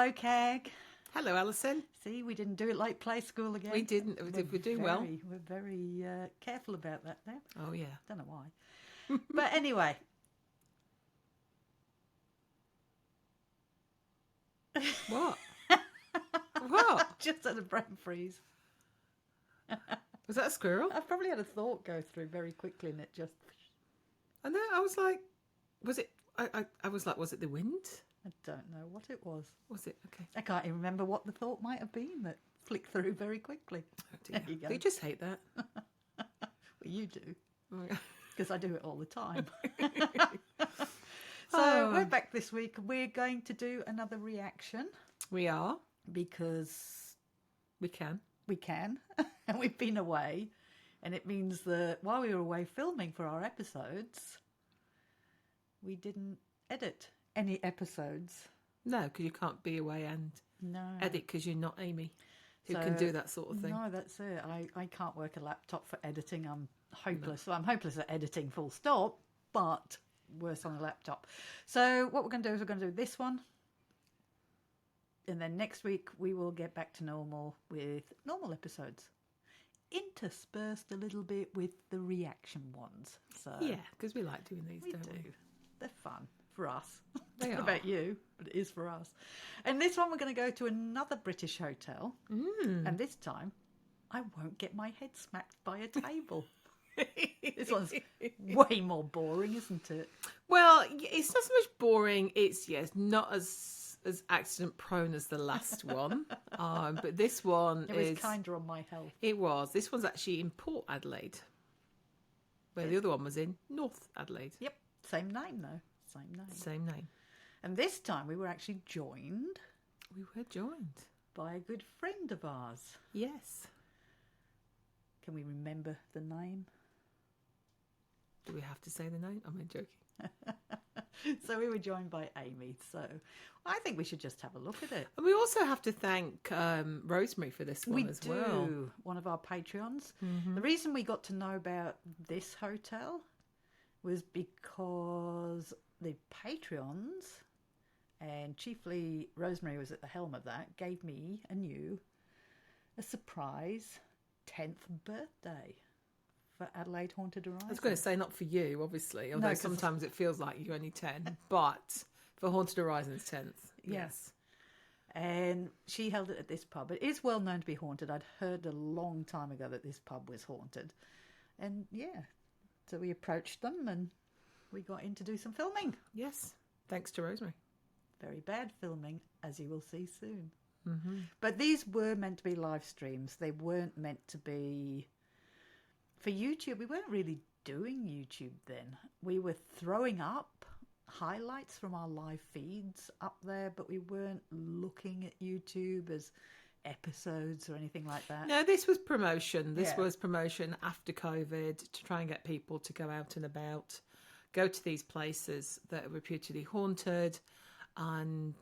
Hello, Kag. Hello, Alison. See, we didn't do it like play school again. We didn't. We're doing well. We're very careful about that now. Oh, yeah. Don't know why. But anyway. What? What? Just had a brain freeze. Was that a squirrel? I probably had a thought go through very quickly and it just... And then I was like, was it... I was like, was it the wind? I don't know what it was. Was it? Okay. I can't even remember what the thought might have been that flicked through very quickly. Oh, dear. There you go. You just hate that. Well, you do. Because I do it all the time. So we're back this week. We're going to do another reaction. We are. Because... We can. We can. And we've been away. And it means that while we were away filming for our episodes, we didn't edit any episodes. No, because you can't be away and edit because you're not Amy, who can do that sort of thing. No, that's it. I can't work a laptop for editing. I'm hopeless. No. Well, I'm hopeless at editing full stop, but worse on a laptop. So what we're going to do is we're going to do this one. And then next week we will get back to normal with normal episodes. Interspersed a little bit with the reaction ones. So yeah, because we like doing these, don't we? They're fun for us. They Not are. about you, but it is for us. And this one we're going to go to another British hotel. And this time I won't get my head smacked by a table. This one's way more boring, isn't it? Well, it's not so much boring. It's not as accident prone as the last one. But this one was kinder on my health. It was. This one's actually in Port Adelaide, where the other one was in North Adelaide. Yep. Same name, though. Same name. And this time we were actually joined. We were joined by a good friend of ours. Yes. Can we remember the name? Do we have to say the name? I'm joking. So we were joined by Amy. So I think we should just have a look at it. And we also have to thank Rosemary for this one as well. One of our Patreons. Mm-hmm. The reason we got to know about this hotel was because the Patreons, and chiefly Rosemary was at the helm of that, gave me and you a surprise 10th birthday for Adelaide Haunted Horizon. I was going to say not for you, obviously, although sometimes it feels like you're only 10, but for Haunted Horizon's 10th. Yes. And she held it at this pub. It is well known to be haunted. I'd heard a long time ago that this pub was haunted. And so we approached them and we got in to do some filming. Yes, thanks to Rosemary. Very bad filming, as you will see soon. Mm-hmm. But these were meant to be live streams. They weren't meant to be for YouTube. We weren't really doing YouTube then. We were throwing up highlights from our live feeds up there, but we weren't looking at YouTube as episodes or anything like that. No, this was promotion. This was promotion after COVID to try and get people to go out and about, go to these places that are reputedly haunted, and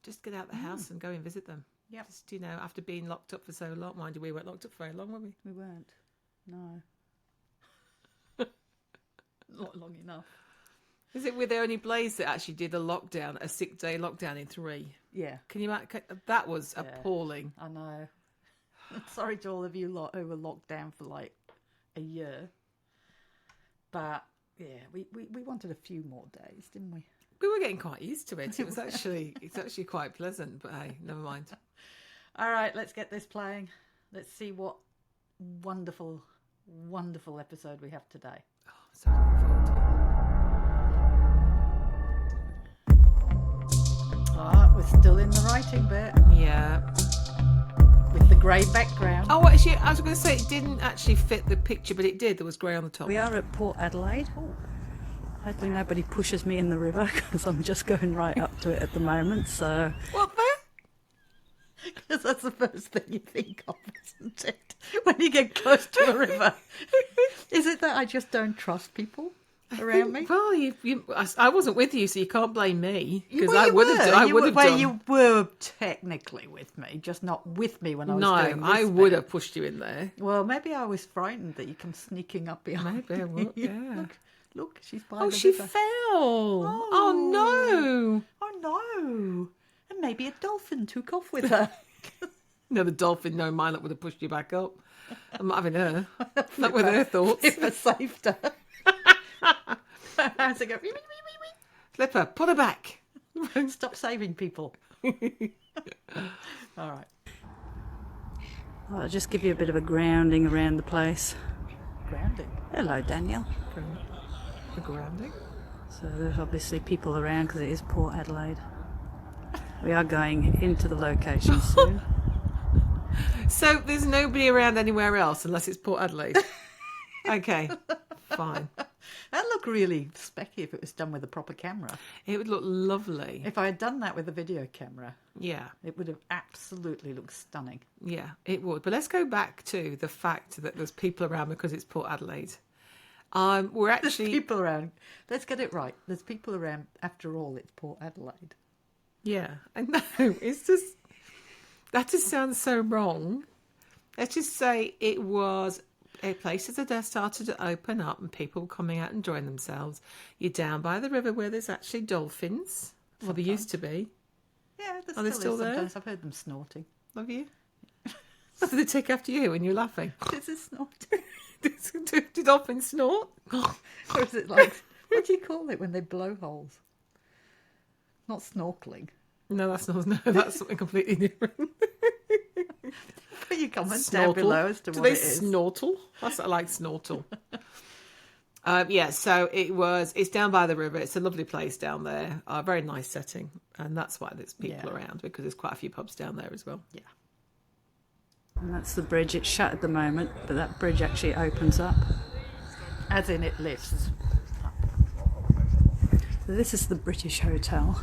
just get out the house and go and visit them. Yeah. Just, after being locked up for so long. Mind you, we weren't locked up for very long, were we? We weren't. No. Not long enough. Is it we're the only place that actually did a 6-day lockdown in 3? Yeah. Can you imagine? That was appalling. I know. Sorry to all of you lot who were locked down for like a year. But we wanted a few more days, didn't we? We were getting quite used to it. It's actually quite pleasant, but hey, never mind. All right, let's get this playing. Let's see what wonderful, wonderful episode we have today. Oh, I'm so looking forward to it. We're still in the writing bit. Yeah. With the grey background. Oh, actually, I was going to say it didn't actually fit the picture, but it did. There was grey on the top. We are at Port Adelaide. Hopefully nobody pushes me in the river because I'm just going right up to it at the moment. So what there? Because that's the first thing you think of, isn't it? When you get close to a river. Is it that I just don't trust people around me? Well, I wasn't with you, so you can't blame me because I would have done. You were technically with me, just not with me when I was doing this. I would have pushed you in there. Well, maybe I was frightened that you come sneaking up behind. Maybe I would. Yeah. Look, she's by the river. She fell. Oh no! Oh no! And And maybe a dolphin took off with her. No, the dolphin, no, mine would have pushed you back up. I'm not having her. Not with her thoughts. Flipper saved her. How's it go? Flipper, put her back. Stop saving people. All right. I'll just give you a bit of a grounding around the place. Grounding? Hello, Danielle. A grounding? So there's obviously people around because it is Port Adelaide. We are going into the location soon. So there's nobody around anywhere else unless it's Port Adelaide? Okay, fine. That'd look really specky if it was done with a proper camera. It would look lovely. If I had done that with a video camera, yeah, it would have absolutely looked stunning. Yeah, it would. But let's go back to the fact that there's people around because it's Port Adelaide. We're actually... There's people around. Let's get it right. There's people around. After all, it's Port Adelaide. Yeah, I know. It's just... That just sounds so wrong. Let's just say it was... Places that started to open up and people were coming out and enjoying themselves. You're down by the river where there's actually dolphins. Well, there used to be. Yeah, are they still there? Sometimes I've heard them snorting. Have you? Do they take after you when you're laughing? Is it snorting? Do dolphins snort? Or is it like, what do you call it when they blow holes? Not snorkeling. No, that's something completely different. Put your comments down below as to what it is. Do they snortle? That's what I like, snortle. Yeah, so it's down by the river. It's a lovely place down there. A very nice setting. And that's why there's people around, because there's quite a few pubs down there as well. Yeah. And that's the bridge. It's shut at the moment, but that bridge actually opens up. As in, it lifts up. So this is the British Hotel.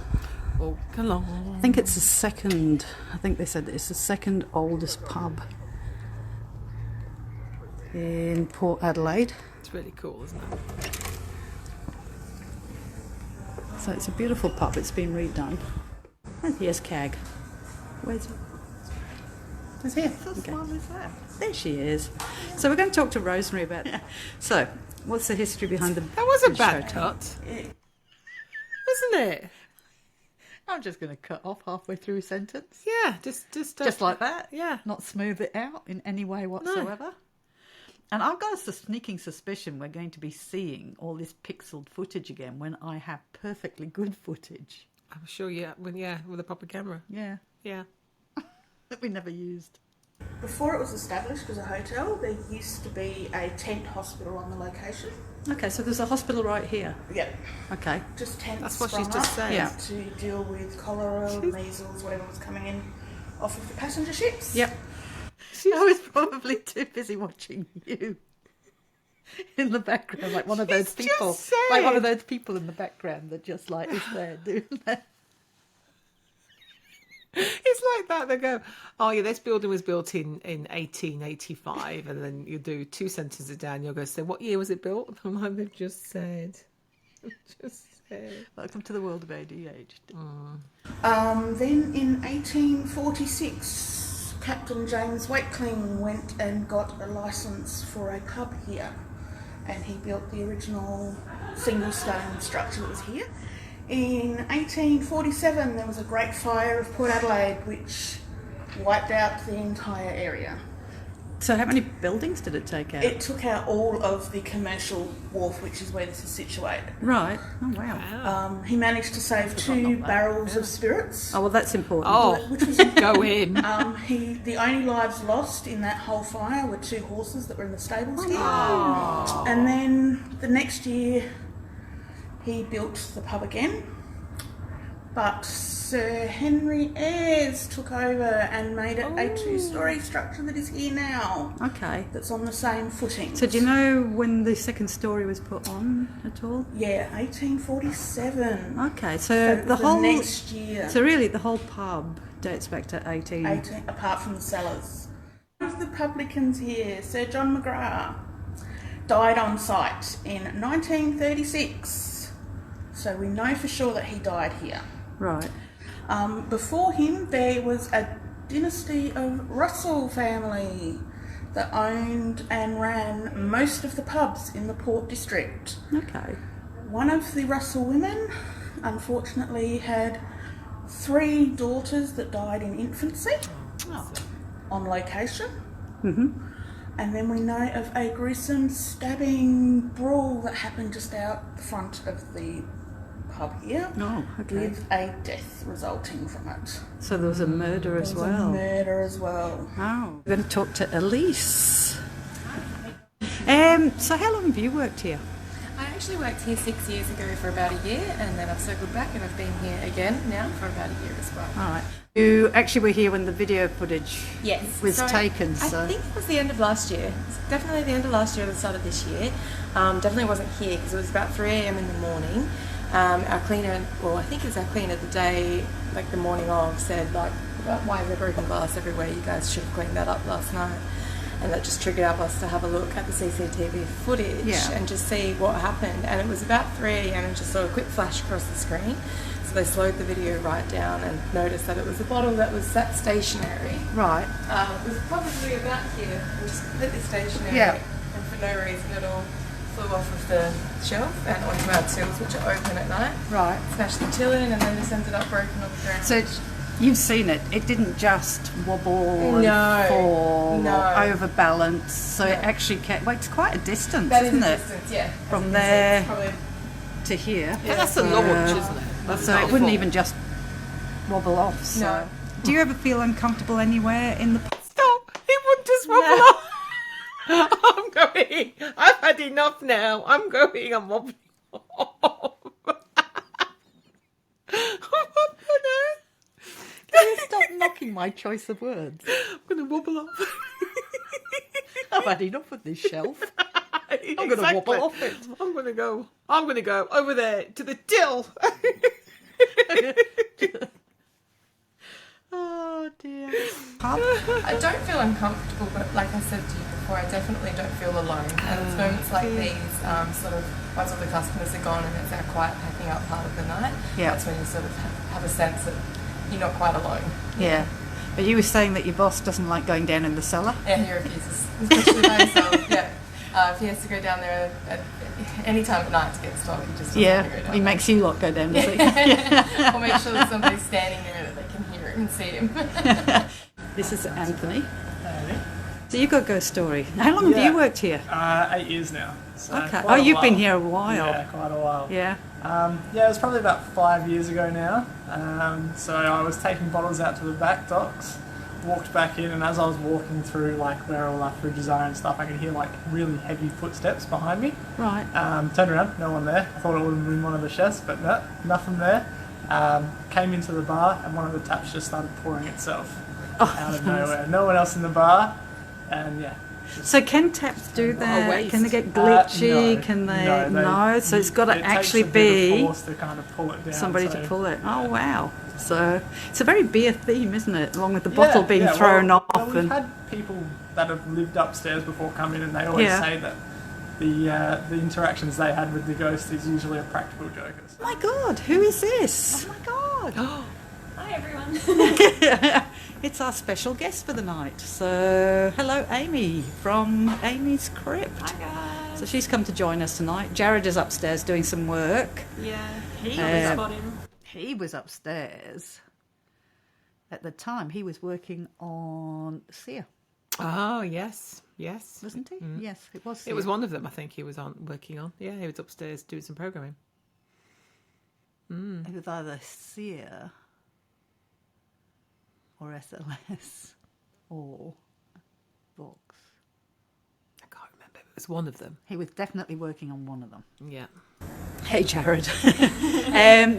Oh, come on. I think it's the second. I think they said it's the second oldest pub in Port Adelaide. It's really cool, isn't it? So it's a beautiful pub. It's been redone. And here's Kag. Where's it? It's here. How small is that? There she is. So we're going to talk to Rosemary about. Yeah. So, what's the history behind the? That was a British bad Hotel? cut, wasn't it? I'm just going to cut off halfway through a sentence. Yeah, just like that. Yeah, not smooth it out in any way whatsoever. No. And I've got a sneaking suspicion we're going to be seeing all this pixeled footage again when I have perfectly good footage. I'm sure, with a proper camera. Yeah. That we never used. Before it was established as a hotel, there used to be a tent hospital on the location. Okay, so there's a hospital right here. Yeah. Okay. Just tents. That's what she's just saying. Yeah. To deal with cholera, measles, whatever was coming in off of the passenger ships. Yep. I was probably too busy watching you in the background, like one of those people, like one of those people in the background that just like is there doing that. It's like that. They go, oh yeah, this building was built in 1885, and then you do two sentences down. You'll go, so what year was it built? And like they've just said. Welcome to the world of ADHD. Then in 1846, Captain James Wakeling went and got a licence for a pub here, and he built the original single stone structure that was here. In 1847, there was a Great Fire of Port Adelaide, which wiped out the entire area. So how many buildings did it take out? It took out all of the commercial wharf, which is where this is situated. Right. Oh, wow. He managed to save 2 barrels of spirits. Oh, well, that's important. Oh, which was go in. The only lives lost in that whole fire were 2 horses that were in the stables here. Oh. And then the next year, he built the pub again, but Sir Henry Ayres took over and made it a 2-storey structure that is here now. Okay. That's on the same footing. So do you know when the second story was put on at all? Yeah, 1847. Okay, so the whole next year. So really, the whole pub dates back to 18, apart from the cellars. One of the publicans here, Sir John McGrath, died on site in 1936. So we know for sure that he died here. Right. Before him, there was a dynasty of Russell family that owned and ran most of the pubs in the Port District. Okay. One of the Russell women, unfortunately, had 3 daughters that died in infancy Oh. on location. Mm-hmm. And then we know of a gruesome stabbing brawl that happened just out the front of the pub here, Oh, okay. with a death resulting from it. So there was a murder as There was well. a murder as well. Oh. We're going to talk to Elise. So how long have you worked here? I actually worked here 6 years ago for about a year, and then I've circled back and I've been here again now for about a year as well. All right. You actually were here when the video footage Yes. was taken. So I think it was the end of last year. It's definitely the end of last year or the start of this year. Definitely wasn't here because it was about 3 a.m. in the morning. Our cleaner, well, I think it was our cleaner the day, like the morning of, said, like, why is there broken glass everywhere? You guys should have cleaned that up last night. And that just triggered up us to have a look at the CCTV footage and just see what happened. And it was about 3 a.m. and just saw a quick flash across the screen. So they slowed the video right down and noticed that it was a bottle that was sat stationary. right. It was probably about here, it was completely stationary. Yeah. And for no reason it all flew off of the shelf and onto our tills, which are open at night. Right. Smashed the till in and then just ended up broken on the ground. So you've seen it. It didn't just wobble No, and fall no. or overbalance. So No. it actually well, it's quite a distance, That is isn't the it? distance, yeah. From As you can see, there it's probably to here. But that's a launch, isn't it? That's So not it a wouldn't fall. even just wobble off. So. No. Do you ever feel uncomfortable anywhere in the Stop! He wouldn't just wobble off. I'm going. I've had enough now. I'm going. I'm wobbling off. Can you stop knocking my choice of words? I'm going to wobble off. I've had enough of this shelf. I'm going to Exactly. wobble off it. I'm going to go over there to the till. Oh dear. I don't feel uncomfortable, but like I said to you before, I definitely don't feel alone. And it's moments like these, sort of, once all the customers are gone and it's our quiet packing up part of the night, Yeah. that's when you sort of have a sense that you're not quite alone. Yeah. But you were saying that your boss doesn't like going down in the cellar? Yeah, he refuses, especially by himself. Yeah. If he has to go down there at any time at night to get stock, he just doesn't Yeah, want to go down he there. makes you lot go down to see. Or make sure that somebody's standing there that they can hear him and see him. This is Anthony. So you've got a ghost story. How long have Yeah. you worked here? 8 years now. So Okay. quite Oh, a you've been while. here a while. Yeah, quite a while. Yeah. Yeah, it was probably about 5 years ago now. So I was taking bottles out to the back docks, walked back in, and as I was walking through like where all our fridges are and stuff, I could hear like really heavy footsteps behind me. Right. Turned around, no one there. I thought it would have been one of the chefs, but no, nothing there. Came into the bar and one of the taps just started pouring itself out of nowhere. No one else in the bar, and yeah. So can taps do that? waste. Can they get glitchy? No, Can they? no, So it's got to it actually takes a bit of be force to kind of pull it down. somebody to so- pull it. Oh wow! So it's a very beer theme, isn't it? Along with the bottle being yeah, thrown well, off. we've had people that have lived upstairs before come in, and they always Yeah. say that the interactions they had with the ghost is usually a practical joke. Oh my God! Who is this? Oh my God! Hi everyone. It's our special guest for the night. So hello, Amy from Amy's Crypt. Hi guys. So she's come to join us tonight. Jared is upstairs doing some work. Yeah, he Uh, was spot him. He was upstairs at the time. He was working on Sear, Oh, yes. Yes. wasn't he? Yes, it was. It was Sear. one of them, I think, he was working on. Yeah, he was upstairs doing some programming. It was either Sear or SLS or Vox. I can't remember. It was one of them. He was definitely working on one of them. Yeah. Hey, Jared.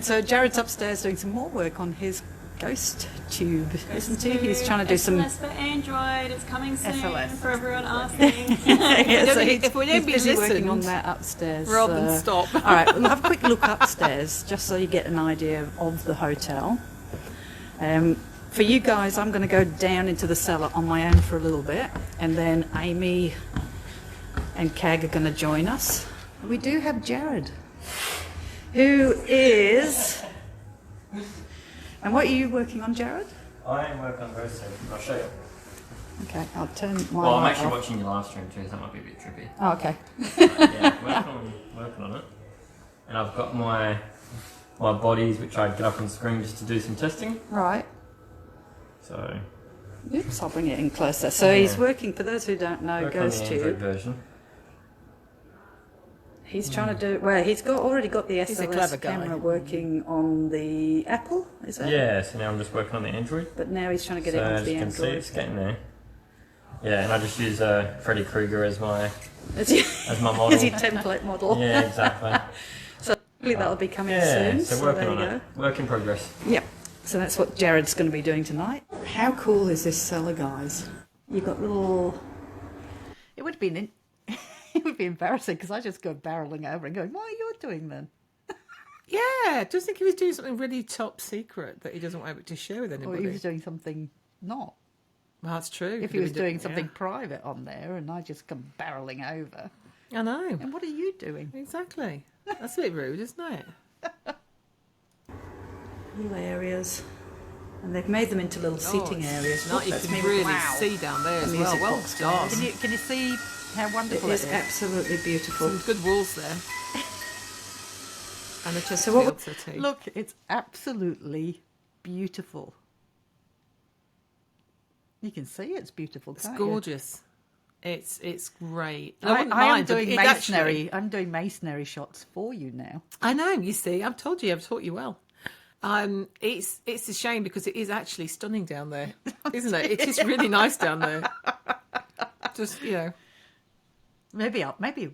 So Jared's upstairs doing some more work on his ghost tube, isn't he? He's trying to do some. SLS for Android. It's coming soon SLS. for everyone asking. Yeah, so If we he's don't be busy working on listened, that upstairs. rather than stop. All right, we'll have a quick look upstairs just so you get an idea of the hotel. For you guys, I'm going to go down into the cellar on my own for a little bit, and then Amy and Kag are going to join us. We do have Jared, who is. And what are you working on, Jared? I am working on ghost tape. I'll show you. Okay, I'll turn my Well, I'm light actually off. watching your live stream too, so that might be a bit trippy. Oh, okay. Yeah, working on it. And I've got my my bodies, which I get up on screen just to do some testing. Right. So, Oops, I'll bring it in closer. So he's Yeah. working, for those who don't know, work on the Android GhostTube. version. He's trying to do, well, he's already got the He's a clever SLS guy. camera working on the Apple, is it? Yeah, so now I'm just working on the Android. But now he's trying to get So it onto as the you can see, Android. it's getting there. Yeah, and I just use Freddy Krueger as my Is he, model. is he template model? Yeah, exactly. So hopefully that'll be coming Yeah, soon. so working there on you it. Work in progress. Yep. So that's what Jared's going to be doing tonight. How cool is this cellar, guys? You've got little... It would be it would be embarrassing because I just go barreling over and going, what are you doing then? Yeah, just think he was doing something really top secret that he doesn't want to share with Or anybody. he was doing something not. Well, that's true. If he was doing yeah. something private on there and I just come barreling over. I know. And what are you doing? Exactly. That's a bit rude, isn't it? Little areas. And they've made them into little seating it's areas. Not, you That's can me. really Wow. see down there as The well. music Well box done. Can you see how wonderful It it is is? absolutely beautiful. Some good walls there. And the So what? Chesterfield settee. Look, it's absolutely beautiful. You can see it's beautiful. It's Can't you? gorgeous. It's great. I wouldn't am mind, but doing it masonry. actually- I'm doing masonry shots for you now. I know. You see, I've told you. I've taught you well. It's a shame because it is actually stunning down there, isn't it? It is really nice down there. Just Maybe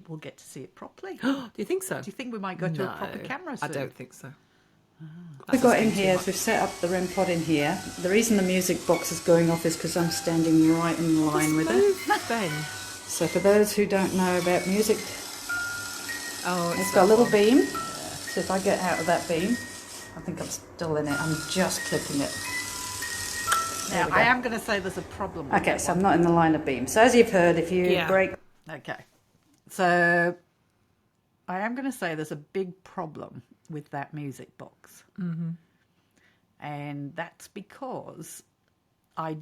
we'll get to see it properly. Do you think so? Do you think we might go to a proper No, camera I soon? don't think so. We've got in here, as we've set up the REM pod in here. The reason the music box is going off is because I'm standing right in line with it. Move, Ben. So for those who don't know about music, Oh, it's got a little beam. So if I get out of that beam, I think I'm still in it. I'm just clipping it. Now, I am going to say there's a problem with Okay, so I'm not in the line of beam. So as you've heard, if you Yeah. break... Okay. So I am going to say there's a big problem with that music box. Mm-hmm. And that's because I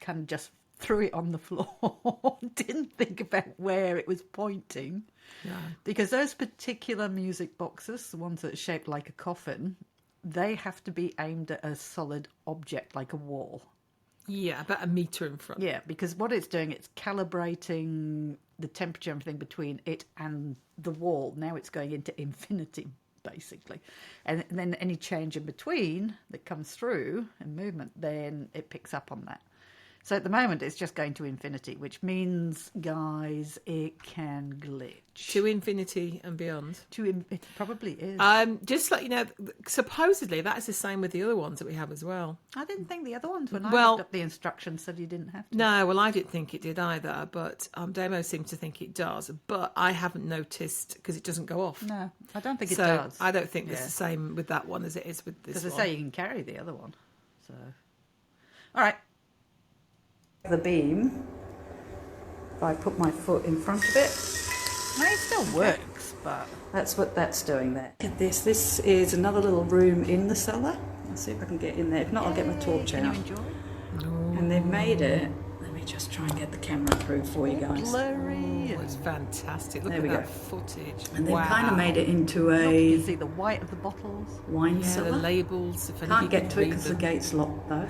kind of just threw it on the floor, didn't think about where it was pointing. No. Because those particular music boxes, the ones that are shaped like a coffin, they have to be aimed at a solid object like a wall. Yeah, about a metre in front. Yeah, because what it's doing, it's calibrating the temperature and everything between it and the wall. Now it's going into infinity, basically. And then any change in between that comes through and movement, then it picks up on that. So at the moment, it's just going to infinity, which means, guys, it can glitch. To infinity and beyond. It probably is. Just to let you know, supposedly that is the same with the other ones that we have as well. I didn't think the other ones, when I Well- looked up the instructions, said you didn't have to. No, well, I didn't think it did either, but Demo seems to think it does. But I haven't noticed because it doesn't go off. No, I don't think it So does. I don't think it's Yeah. the same with that one as it is with this Because one. I say you can carry the other one. So, all right. the beam, if I put my foot in front of it, Well, it still works, but that's what that's doing there. Look at this. This is another little room in the cellar. I'll see if I can get in there. If not, I'll get my torch can you out. enjoy? And they've made it. Let me just try and get the camera through for you guys. Blurry. Oh, it's fantastic. Look There at we that go. footage. And they've wow. kind of made it into Look, you can a see the white of the bottles. wine Yeah, the cellar. labels. If Can't anybody get can to it read because the them. gate's locked though.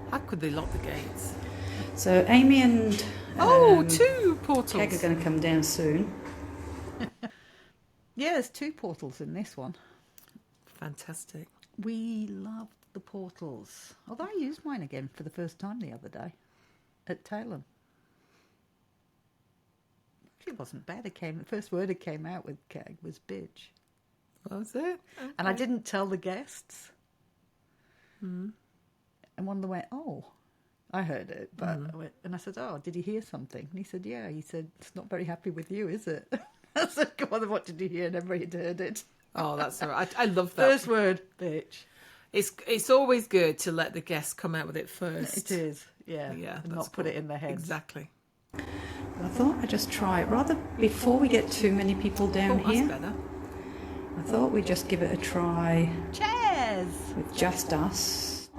How could they lock the gates? So Amy and Oh, two portals. Kag are going to come down soon. Yeah, there's two portals in this one. Fantastic. We love the portals. Although I used mine again for the first time the other day at Taylor. It wasn't bad. The first word it came out with Kag was bitch. What was it? And I didn't tell the guests. And one of them went, oh, I heard it. But I went, and I said, oh, did you hear something? And he said, yeah. He said, it's not very happy with you, is it? I said, come on, what did you hear? And everybody had heard it. Oh, that's all right. I love that. First word, bitch. It's always good to let the guests come out with it first. It is, yeah. Yeah, And that's not put cool. it in their heads. Exactly. I thought I'd just try it rather before we get too many people down Oh, here. that's better. I thought we'd just give it a try Cheers! with just us.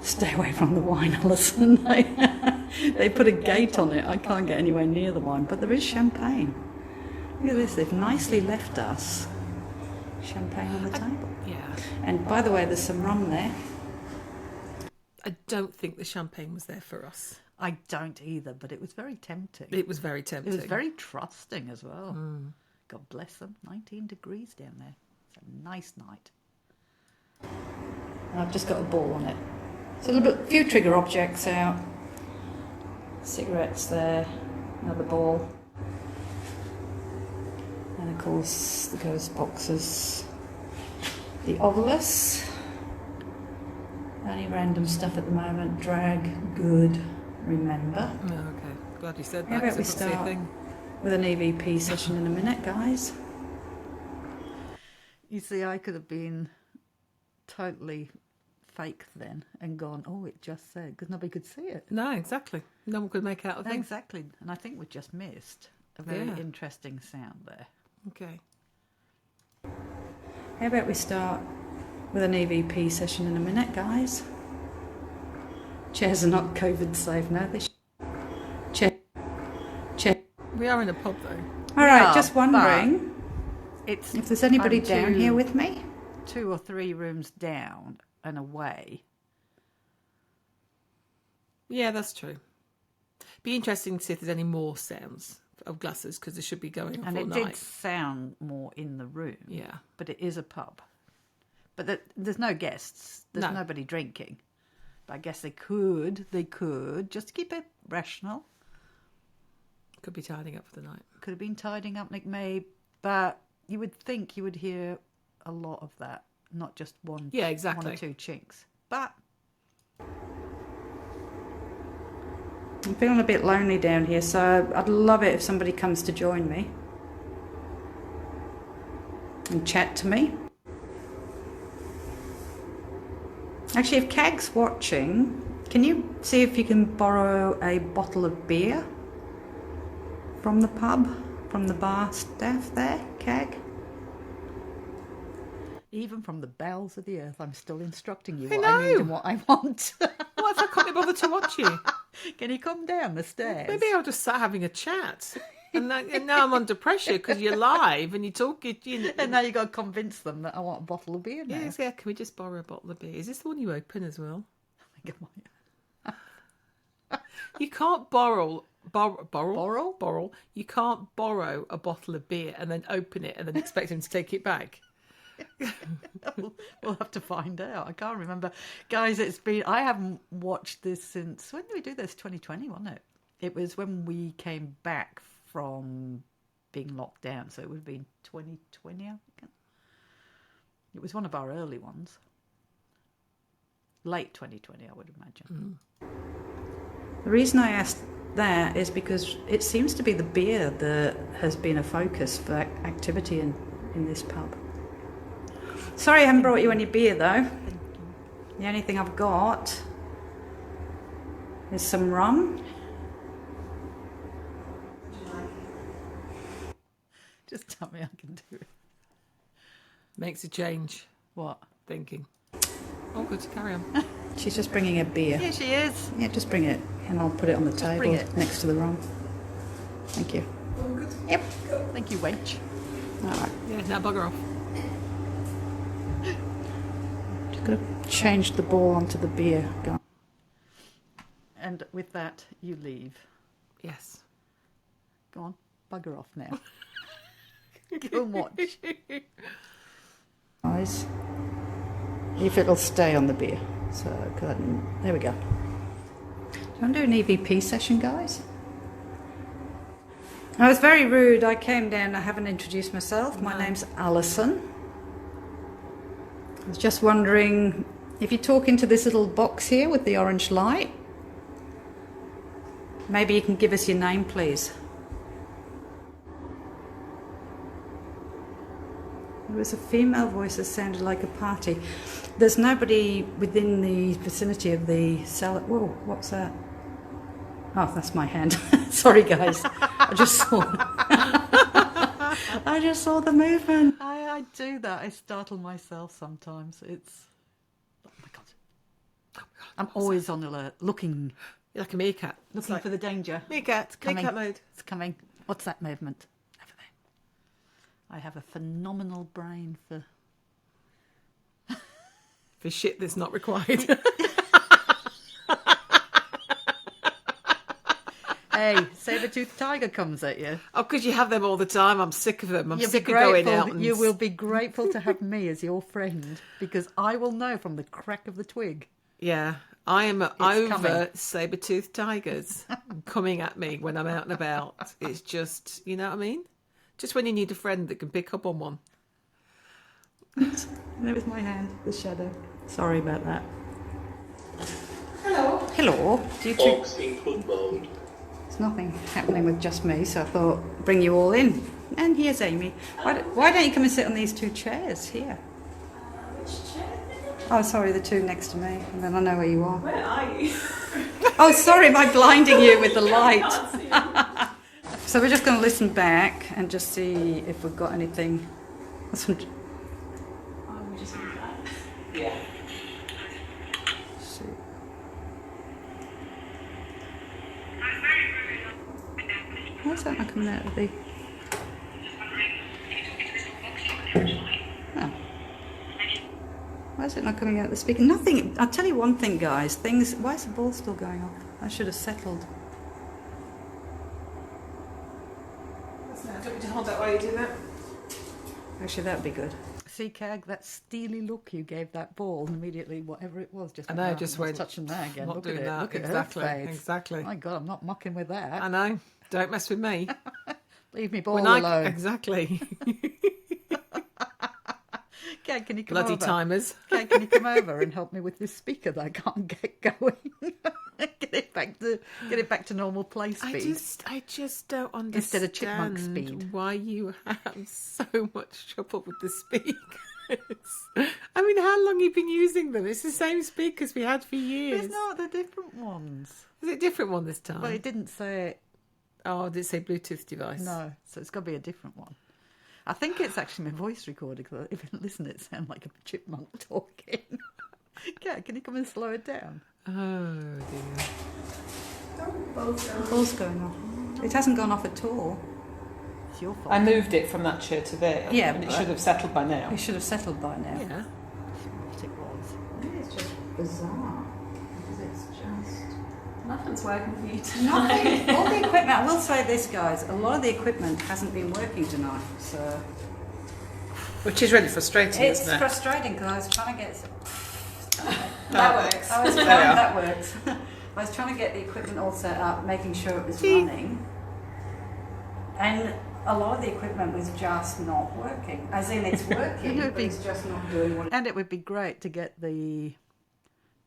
Stay away from the wine, Alison. They put a gate on it. I can't get anywhere near the wine, but there is champagne. Look at this. They've nicely left us champagne on the table. Yeah. And by the way, there's some rum there. I don't think the champagne was there for us. I don't either, but it was very tempting. It was very tempting. It was very trusting as well. God bless them. 19 degrees down there. It's a nice night. And I've just got a ball on it. So a few trigger objects out. Cigarettes there. Another ball. And of course the ghost boxes. The Ovilus. Only random stuff at the moment. Drag, good, remember. Oh, okay. Glad you said that. How about 'cause we I couldn't see a start thing. with an EVP session in a minute, guys? You see, I could have been totally fake then and gone, oh, it just said, because nobody could see it. No, exactly. No one could make out a thing. Exactly. And I think we just missed a very Yeah. interesting sound there. Okay. How about we start with an EVP session in a minute, guys? Chairs are not COVID safe, no. They chair. We are in a pub though. All right, are, just wondering It's if there's anybody I'm down two- here with me. 2 or 3 rooms down and away. Yeah, that's true. Be interesting to see if there's any more sounds of glasses because they should be going off And all it night. did sound more in the room. Yeah. But it is a pub. But there's no guests. There's No. nobody drinking. But I guess they could, just to keep it rational. Could be tidying up for the night. Could have been tidying up, Nick May. But you would think you would hear a lot of that, not just one, Yeah, exactly. 1 or 2 chinks. But I'm feeling a bit lonely down here, so I'd love it if somebody comes to join me and chat to me. Actually, if Kag's watching, can you see if you can borrow a bottle of beer from the pub, from the bar staff there, Kag? even from the bowels of the earth, I'm still instructing you I what I need know. and what I want. What if I can't be bothered to watch you? Can you come down the stairs? Maybe I'll just start having a chat. And now I'm under pressure because you're live and you talk. And now you've got to convince them that I want a bottle of beer now. Yes, yeah. Can we just borrow a bottle of beer? Is this the one you open as well? I think it might. You can't borrow. You can't borrow a bottle of beer and then open it and then expect him to take it back. We'll have to find out. I can't remember. Guys, I haven't watched this since, when did we do this? 2020, wasn't it? It was when we came back from being locked down. So it would have been 2020, I think. It was one of our early ones. Late 2020, I would imagine. The reason I asked that is because it seems to be the beer that has been a focus for activity in this pub. Sorry I haven't brought you any beer though. The only thing I've got is some rum. Just tell me I can do it. Makes a change. What? Thinking. Oh, good. Carry on. She's just bringing a beer. Yeah, she is. Yeah, just bring it and I'll put it on the bring table it. next to the rum. Thank you. Yep. Thank you, wench. All right. Yeah. Now bugger off. Just going to change the ball onto the beer. Go on. And with that, you leave. Yes. Go on, bugger off now. Go and watch. Guys, if it'll stay on the beer. So go ahead and, there we go. Do you want to do an EVP session, guys? I was very rude. I came down. I haven't introduced myself. My name's Alison. I was just wondering if you talk into this little box here with the orange light. Maybe you can give us your name, please. There was a female voice that sounded like a party. There's nobody within the vicinity of the cell. Whoa, what's that? Oh, that's my hand. Sorry, guys. I just saw the movement. I do that. I startle myself sometimes. It's... Oh, my God. I'm always on alert, looking You're like a meerkat. It's like, for the danger. meerkat. coming. Meerkat mode. It's coming. What's that movement? Over there. I have a phenomenal brain for... For shit that's not required. Hey, saber-toothed tiger comes at you. Oh, because you have them all the time. I'm sick of them. I'm You'll sick be of going grateful- out. And... You will be grateful to have me as your friend, because I will know from the crack of the twig. Yeah, I am over coming. saber-toothed tigers coming at me when I'm out and about. It's just, you know what I mean? Just when you need a friend that can pick up on one. There was my hand, the shadow. Sorry about that. Hello. Hello. Do you two... Fox input mode. There's nothing happening with just me, so I thought bring you all in. And here's Amy. Why don't you come and sit on these two chairs here? Which chair? Oh, sorry, the two next to me, and then I know where you are. Where are you? Oh, sorry, am I blinding you with the light? I can't see. So we're just going to listen back and just see if we've got anything. Oh, we just need that. Yeah. See. Why is that not coming out of the... Oh. Why is it not coming out of the speaker? Nothing. I'll tell you one thing, guys. Things... Why is the ball still going off? I should have settled. Do you want me to hold that while you do that? Actually, that'd be good. See, Kag, that steely look you gave that ball, and immediately whatever it was just I went know, out just and was went, touching there again. not Look doing at it. that. Look at Exactly, her face. exactly. My God, I'm not mucking with that. I know. Don't mess with me. Leave me ball alone. Exactly. Kag, can you come Bloody over? timers. Kag, can you come over and help me with this speaker that I can't get going? get it back to normal play speed. I just don't understand Instead of chipmunk speed. why you have so much trouble with the speakers. I mean, how long have you been using them? It's the same speakers we had for years. It's not, they're different ones. Is it a different one this time? Well, it didn't say it. Oh, did it say Bluetooth device? No, so it's got to be a different one. I think it's actually my voice recorder, because if you listen, it sounds like a chipmunk talking. Yeah, can you come and slow it down? Oh, dear. The ball's going off. It hasn't gone off at all. It's your fault. I moved it from that chair to there. Yeah, and it but- should have settled by now. It should have settled by now. Yeah. What it was. Maybe it's just bizarre. Because it's just... Nothing's working for you tonight. Nothing. All the equipment, I will say this, guys, a lot of the equipment hasn't been working tonight, so... Which is really frustrating, It's isn't it? frustrating because I was trying to get... That works. I was There trying, we are. that works. I was trying to get the equipment all set up, making sure it was running. And a lot of the equipment was just not working. As in, it's working, It would but be- it's just not doing what it... And it would be great to get the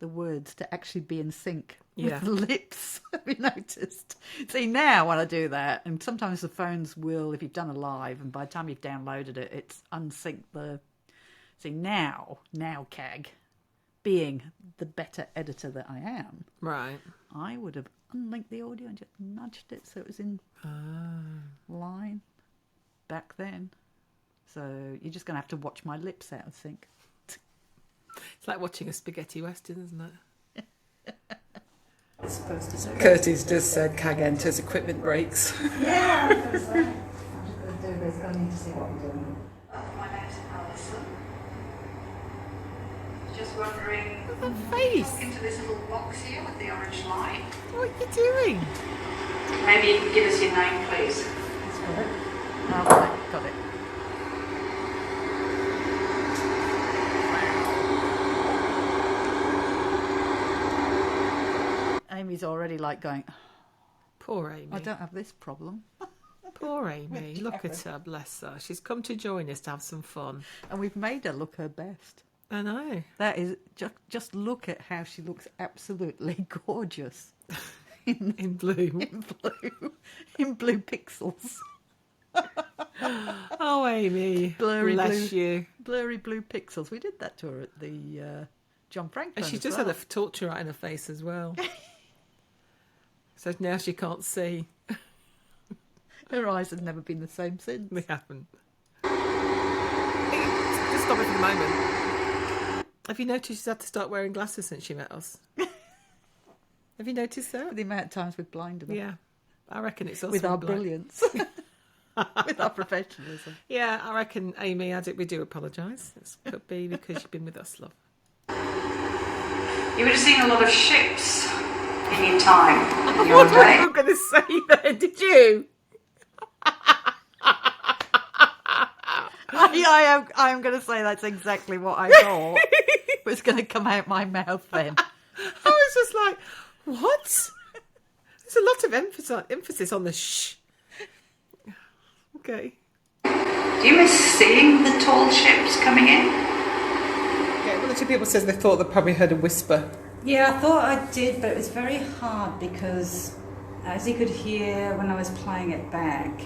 words to actually be in sync Yeah. with the lips. Have you noticed? See, now when I do that, and sometimes the phones will, if you've done a live, and by the time you've downloaded it, it's unsynced the... See, now, Kag, being the better editor that I am, Right. I would have unlinked the audio and just nudged it so it was in line back then. So you're just going to have to watch my lips out of sync. It's like watching a spaghetti western, isn't it? It's supposed to say. Curtis just said Kag enters equipment breaks. Yeah, I was going to say. I'm just going to do this. I need to see what I'm doing. My name's Alison. Just wondering... The face. Into this little box here with the orange light. What are you doing? Maybe you can give us your name, please. Got it. Oh, got it. Amy's already like going, Poor Amy. I don't have this problem. Poor Amy. Look at her, bless her. She's come to join us to have some fun. And we've made her look her best. I know. That is, just look at how she looks absolutely gorgeous. In blue. In blue pixels. Oh, Amy. Blurry bless blue. you. Blurry blue pixels. We did that to her at the John Franklin. And she's as just well. had a torture right in her face as well. So now she can't see. Her eyes have never been the same since. They haven't. Just stop it for the moment. Have you noticed she's had to start wearing glasses since she met us? Have you noticed that? The amount of times we've blinded her Yeah. I reckon it's us. with who our are blind. brilliance. with our professionalism. Yeah, I reckon Amy had it. We do apologise. This could be because you've been with us, love. You would have seen a lot of ships in your time. In your What were day. you going to say there? Did you? I am going to say that's exactly what I thought was going to come out my mouth then. I was just like, what? There's a lot of emphasis on the shh. Okay. Do you miss seeing the tall ships coming in? Yeah, one or two people says they thought they probably heard a whisper. Yeah, I thought I did, but it was very hard because, as you could hear when I was playing it back,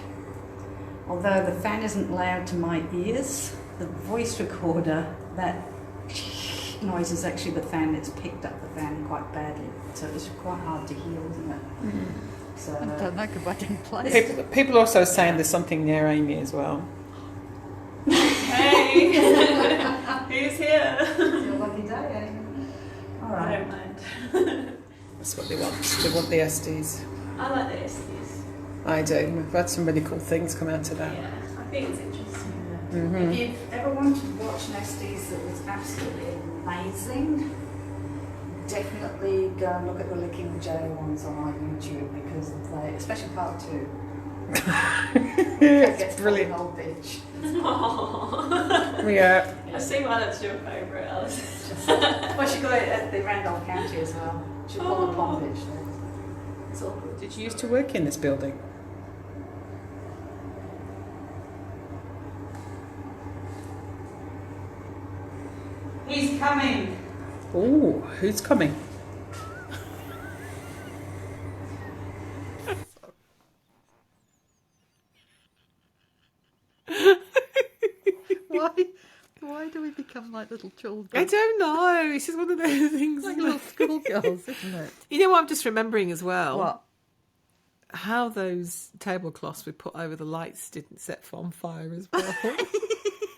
although the fan isn't loud to my ears, the voice recorder, that noise is actually the fan that's picked up the fan quite badly. So it's quite hard to hear, isn't it? So, I don't know because I didn't play it. People are also saying there's something near Amy as well. Hey! Who's here? it's your lucky day, eh? All I right. don't mind. That's what they want. They want the SDs. I like the SDs. I do. We've had some really cool things come out of that. Yeah, I think it's interesting. If you've ever wanted to watch Nesties that was absolutely amazing, definitely go and look at the Licking the Jail ones on our YouTube because they, especially part 2. It's Gets brilliant. called an old bitch. Aww. Yeah. I see why that's your favourite, Alice. Well, she got it at the Randolph County as well. She called the blonde bitch. It's all good. Did you used to work in this building? He's coming. Oh, who's coming? Why do we become like little children? I don't know. It's just one of those things. Like isn't little it? schoolgirls, isn't it? You know what I'm just remembering as well? What? How those tablecloths we put over the lights didn't set on fire as well.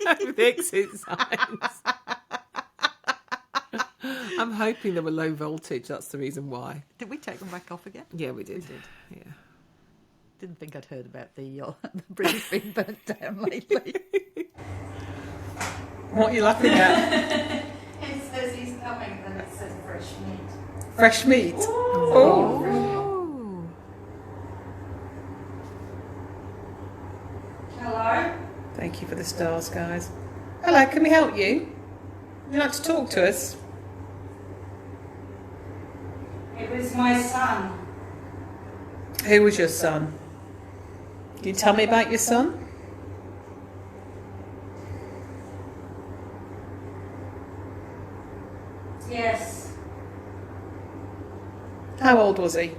Over the exit signs. I'm hoping they were low voltage. That's the reason why. Did we take them back off again? Yeah, we did. Yeah. Didn't think I'd heard about the British being burnt down lately. What are you laughing at? It says he's coming, then it says fresh meat. Fresh meat. Oh. Hello? Thank you for the stars, guys. Hello, can we help you? Would you like to talk to us? It was my son. Who was your son? Can you tell me about your son? Yes. How old was he?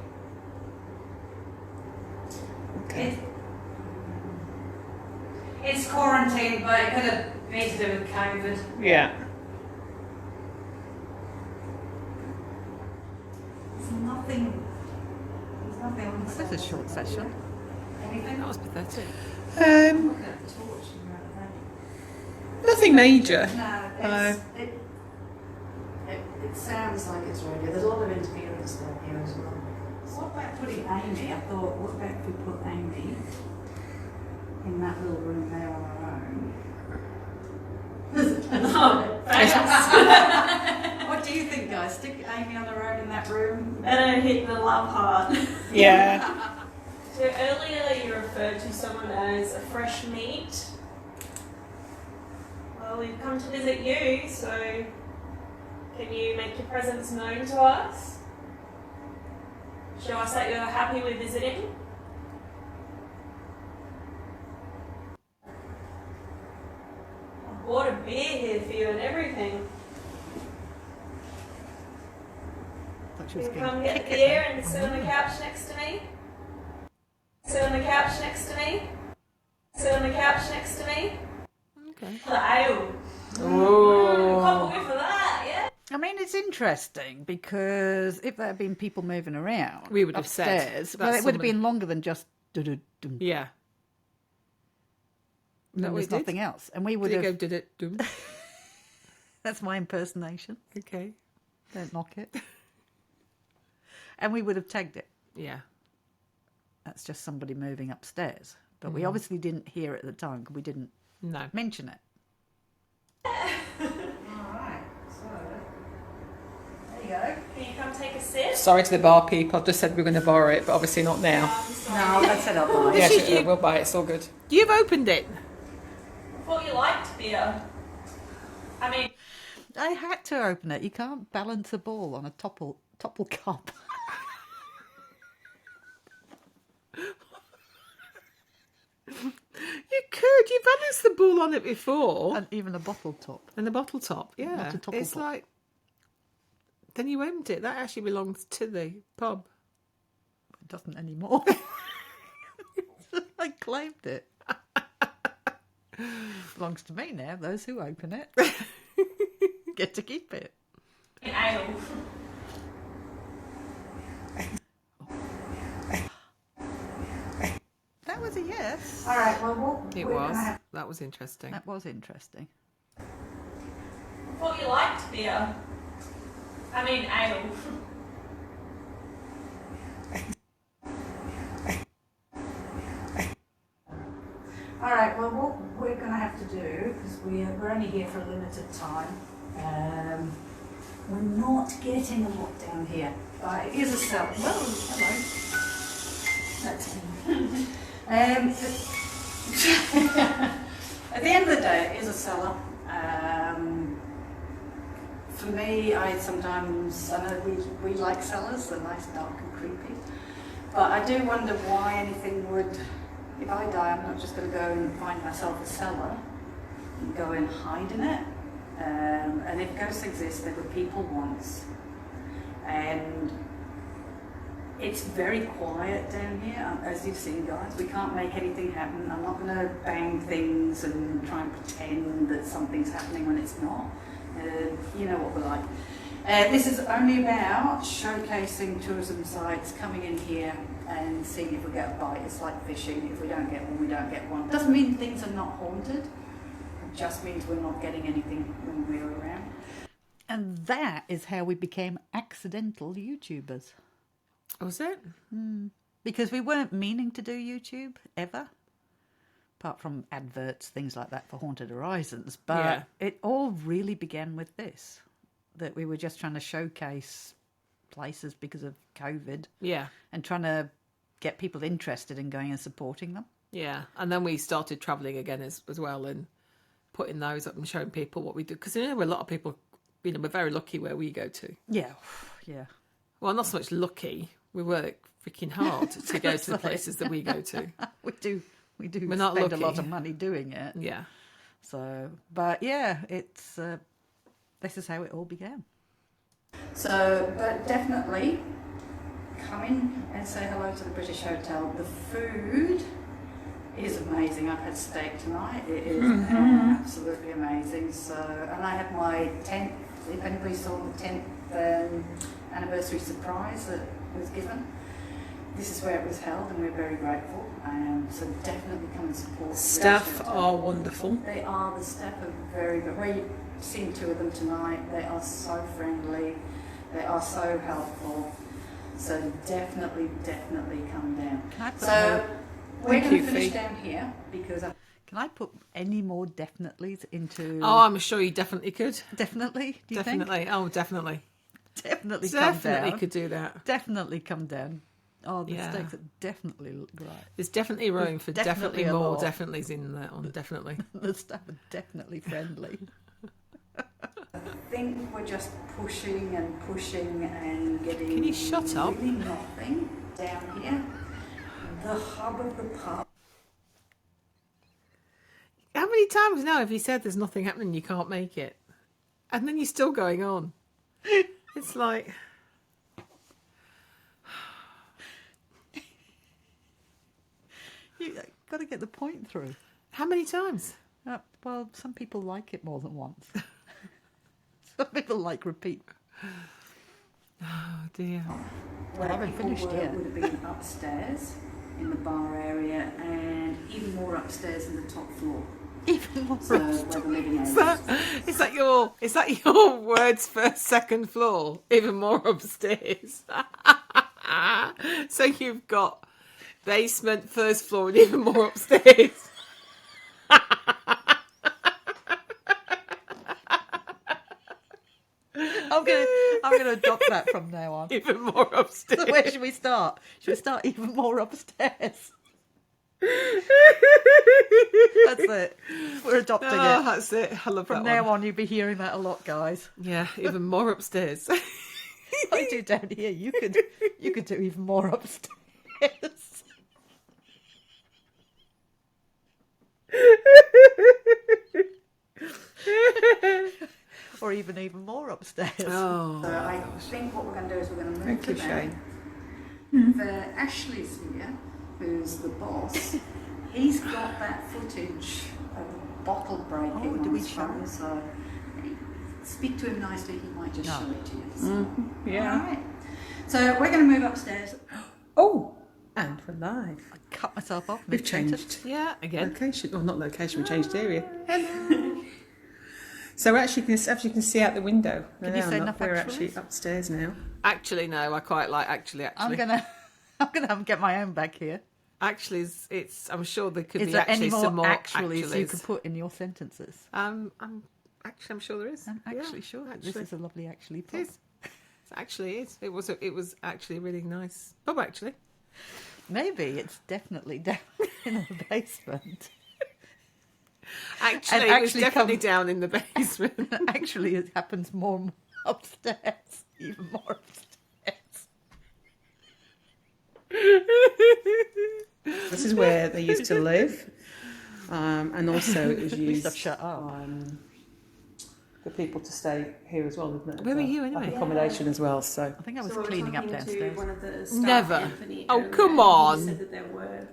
Okay. It's quarantine, but it could have been to do with COVID. Yeah. There's nothing. There's nothing on the This is a short session. Anything? That was pathetic. Look at the torch and everything. Nothing major. No, Hello. it sounds like it's radio. There's a lot of interference down here as well. So what about putting Amy? I thought, what about if we put Amy in that little room there on her own? What do you think, guys? Stick Amy on her own in that room? Better hit the love heart. Yeah. So earlier you referred to someone as a fresh meat. Well, we've come to visit you, so can you make your presence known to us? Show us that you're happy with visiting. I bought a beer here for you and everything. Thought she was You going come to get kick a it. beer and sit on the couch next to me. Sit on the couch next to me. Sit on the couch next to me. Okay. For the ale. Oh. Can't wait for that, yeah? I mean, it's interesting because if there had been people moving around, We would have said upstairs, that's well, it would have somebody- been longer than just do-do-dum. Yeah. There That we was did? nothing else, and we would Did have. it go, did it? Doom. That's my impersonation. Okay. Don't knock it. And we would have tagged it. Yeah. That's just somebody moving upstairs. But we obviously didn't hear it at the time because we didn't mention it. Alright, so there you go. Can you come take a sip? Sorry to the bar people. I've just said we're going to borrow it, but obviously not now. No, they said I'll buy it. Yeah, we'll buy it. It's all good. You've opened it. I thought you liked beer. I mean, I had to open it. You can't balance a ball on a topple cup. You could. You balanced the ball on it before. And even a bottle top. And the bottle top, yeah. Not a topple It's top. like... Then you owned it. That actually belongs to the pub. It doesn't anymore. I claimed it. Belongs to me now. Those who open it get to keep it. ale. That was a yes. All right, well, It was. That was interesting. That was interesting. I thought you liked beer. I mean, ale. All right, well, what we're going to have to do, because we're only here for a limited time, we're not getting a lot down here. But it is a cell. Well, hello. That's me. At the end of the day, it is a cellar. For me, I know we like cellars, they're nice, dark and creepy. But I do wonder why anything would, if I die, I'm not just going to go and find myself a cellar and go and hide in it. And if ghosts exist, they were people once. And it's very quiet down here, as you've seen, guys. We can't make anything happen. I'm not going to bang things and try and pretend that something's happening when it's not. You know what we're like. This is only about showcasing tourism sites, coming in here and seeing if we get a bite. It's like fishing. If we don't get one, we don't get one. Doesn't mean things are not haunted. It just means we're not getting anything when we're around. And that is how we became accidental YouTubers. Was it? Because we weren't meaning to do YouTube ever. Apart from adverts, things like that for Haunted Horizons. But it all really began with this. That we were just trying to showcase places because of COVID. Yeah. And trying to get people interested in going and supporting them. Yeah. And then we started travelling again as well and putting those up and showing people what we do. Because, a lot of people, we're very lucky where we go to. Yeah. Yeah. Well, not so much lucky. We work freaking hard to go to the places that we go to. We do We're not spend lucky. a lot of money doing it. Yeah. So, but yeah, it's this is how it all began. So, but definitely come in and say hello to the British Hotel. The food is amazing. I've had steak tonight. It is absolutely amazing. So, and I had my 10th, if anybody saw the 10th anniversary surprise that was given. This is where it was held, and we're very grateful. So definitely come and support. Staff are wonderful. They are. The staff are very good. We've seen two of them tonight. They are so friendly. They are so helpful. So definitely come down. So we're going to finish down here because. Can I put any more definitelys into? Oh, I'm sure you definitely could. Definitely. Do you Definitely. think? Oh, definitely. Definitely come Definitely down. could do that. Definitely come down. Oh, the Yeah. steaks are definitely right. There's definitely room for Definitely definitely a more lot. definitely's in that one. Definitely. The staff are definitely friendly. I think we're just pushing and getting. Can you shut up? Really nothing down here. The hub of the pub. How many times now have you said there's nothing happening, you can't make it? And then you're still going on. It's like... You got to get the point through. How many times? Well, some people like it more than once. Some people like repeat. Oh, dear. Where I haven't people finished yet. would have been upstairs in the bar area and even more upstairs in the top floor. Even more. So where the living area Is that your words for second floor? Even more upstairs. So you've got basement, first floor, and even more upstairs. I'm gonna adopt that from now on. Even more upstairs. So where should we start? Should we start even more upstairs? That's it. We're adopting it. That's it. I love From that now one. on, you'll be hearing that a lot, guys. Yeah, even more upstairs. I do down here. You could do even more upstairs. Or even more upstairs. Oh, So I think what we're going to do is we're going to move to cliche. The Ashley's here, who's the boss. He's got that footage of bottle breaking Oh, do on we his show phone, it? so speak to him nicely. He might just No. show it to you. So. Yeah. All right. So we're going to move upstairs. Oh, and we're live. I cut myself off. We've mid-sentence. changed. Yeah, again. Location. Well, not location. We changed area. Hello. So actually, as you can see out the window. Can you say enough We're actually? actually upstairs now. Actually, no. I quite like actually. I'm gonna get my own back here. Actually, it's. I'm sure there could Is be there actually any more some more actuallys you actuallys. could put in your sentences? I'm sure there is. I'm actually Yeah, sure that actually. this is a lovely actually It pub. is. It actually is. It was actually a really nice pub. Actually, Maybe it's definitely down in the basement. actually, And it was actually definitely come- down in the basement. Actually, it happens more and more upstairs. Even more upstairs. This is where they used to live, and also it was We used have shut up. for people to stay here as well, isn't it? Where were you anyway? Like accommodation as well. So I think I was So we're cleaning up talking to downstairs. one of the staff, Never. Anthony, Oh, earlier, come and he on. said that there were.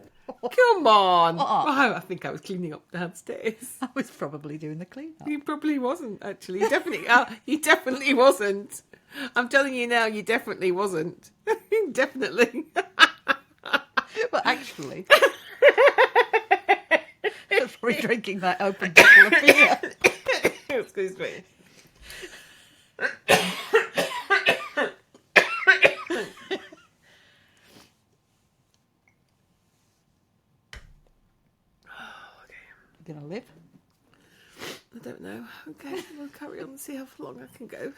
come on. What? Wow, I think I was cleaning up downstairs. I was probably doing the cleanup. He probably wasn't actually. He definitely, he definitely wasn't. I'm telling you now, you definitely wasn't. Definitely. Well, actually, I was probably drinking that open bottle of beer. Excuse me. You gonna live? I don't know. Okay, we'll carry on and see how long I can go.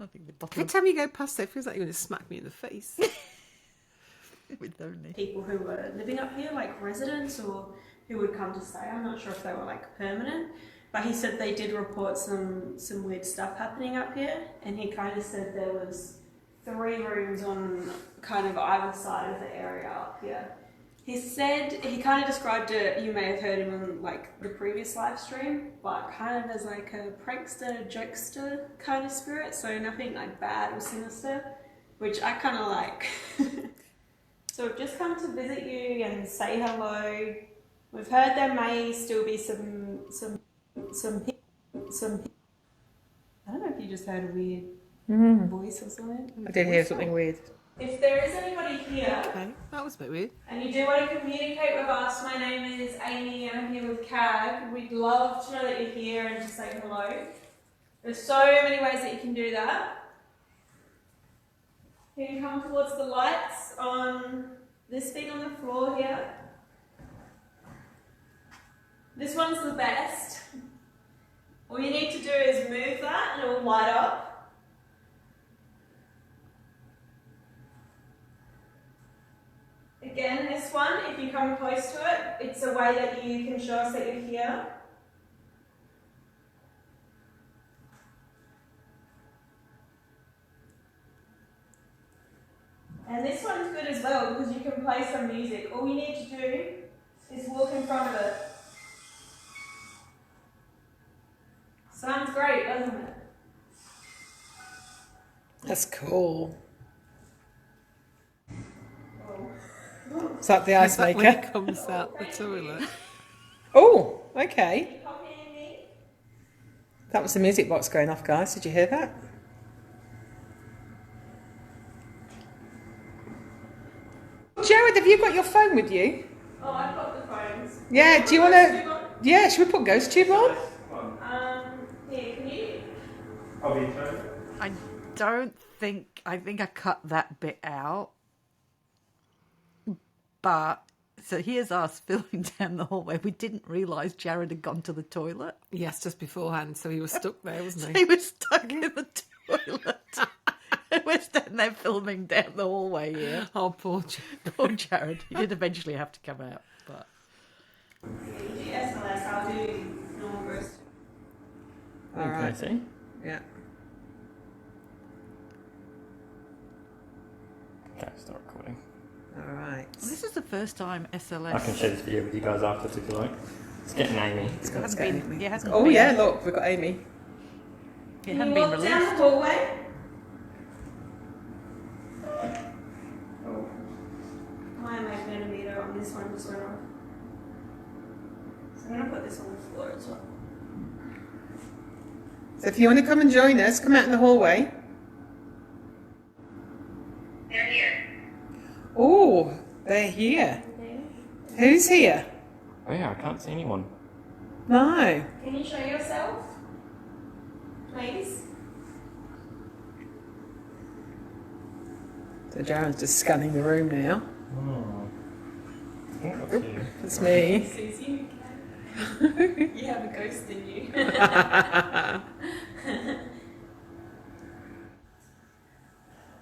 I think the bottle Every time you go past there, it feels like you're going to smack me in the face. with only. People who were living up here, like residents or who would come to stay. I'm not sure if they were like permanent, but he said they did report some weird stuff happening up here, and he kind of said there was 3 rooms on kind of either side of the area up here. He said, he kind of described it, you may have heard him on like the previous live stream, but kind of as like a prankster, jokester kind of spirit, so nothing like bad or sinister, which I kind of like. So we've just come to visit you and say hello. We've heard there may still be some I don't know if you just heard a weird voice or something. I did hear something weird. If there is anybody here Okay, that was a bit weird. and you do want to communicate with us, my name is Amy and I'm here with Kag. We'd love to know that you're here and to say hello. There's so many ways that you can do that. You can come towards the lights on this thing on the floor here. This one's the best. All you need to do is move that and it will light up. Again, this one, if you come close to it, it's a way that you can show us that you're here. And this one's good as well because you can play some music. All you need to do is walk in front of it. Sounds great, doesn't it? That's cool. Is that the ice maker? When it comes out the toilet. Oh, okay. Can you copy me? That was the music box going off, guys. Did you hear that? Jared, have you got your phone with you? Oh, I've got the phones. Yeah, do you want to... Yeah, should we put Ghost Tube on? Here, can you? I don't think I think I cut that bit out. But so here's us filming down the hallway. We didn't realise Jared had gone to the toilet. Yes, just beforehand, so he was stuck there, wasn't He he? was stuck in the toilet. We're standing there filming down the hallway here. Oh, poor Jared. Poor Jared. He did eventually have to come out, but SLS, I'll do normal roast. All right. See? Yeah. Okay, start recording. All right. this is the first time SLS. I can share this video with you guys after if you like. It's getting Amy. hasn't been, it hasn't Oh been, yeah, look, we've got Amy. it Can hadn't you been walk released. down the hallway? Oh. My magnetometer on this one just went off. So I'm going to put this on the floor as well. So if you want to come and join us, come out in the hallway. They're here. Oh, they're here. Okay. Who's here? Oh yeah, I can't see anyone. No. Can you show yourself? Please. So Jared's just scanning the room now. Oh. I think that's you. That's me. Susie, you have a ghost in you.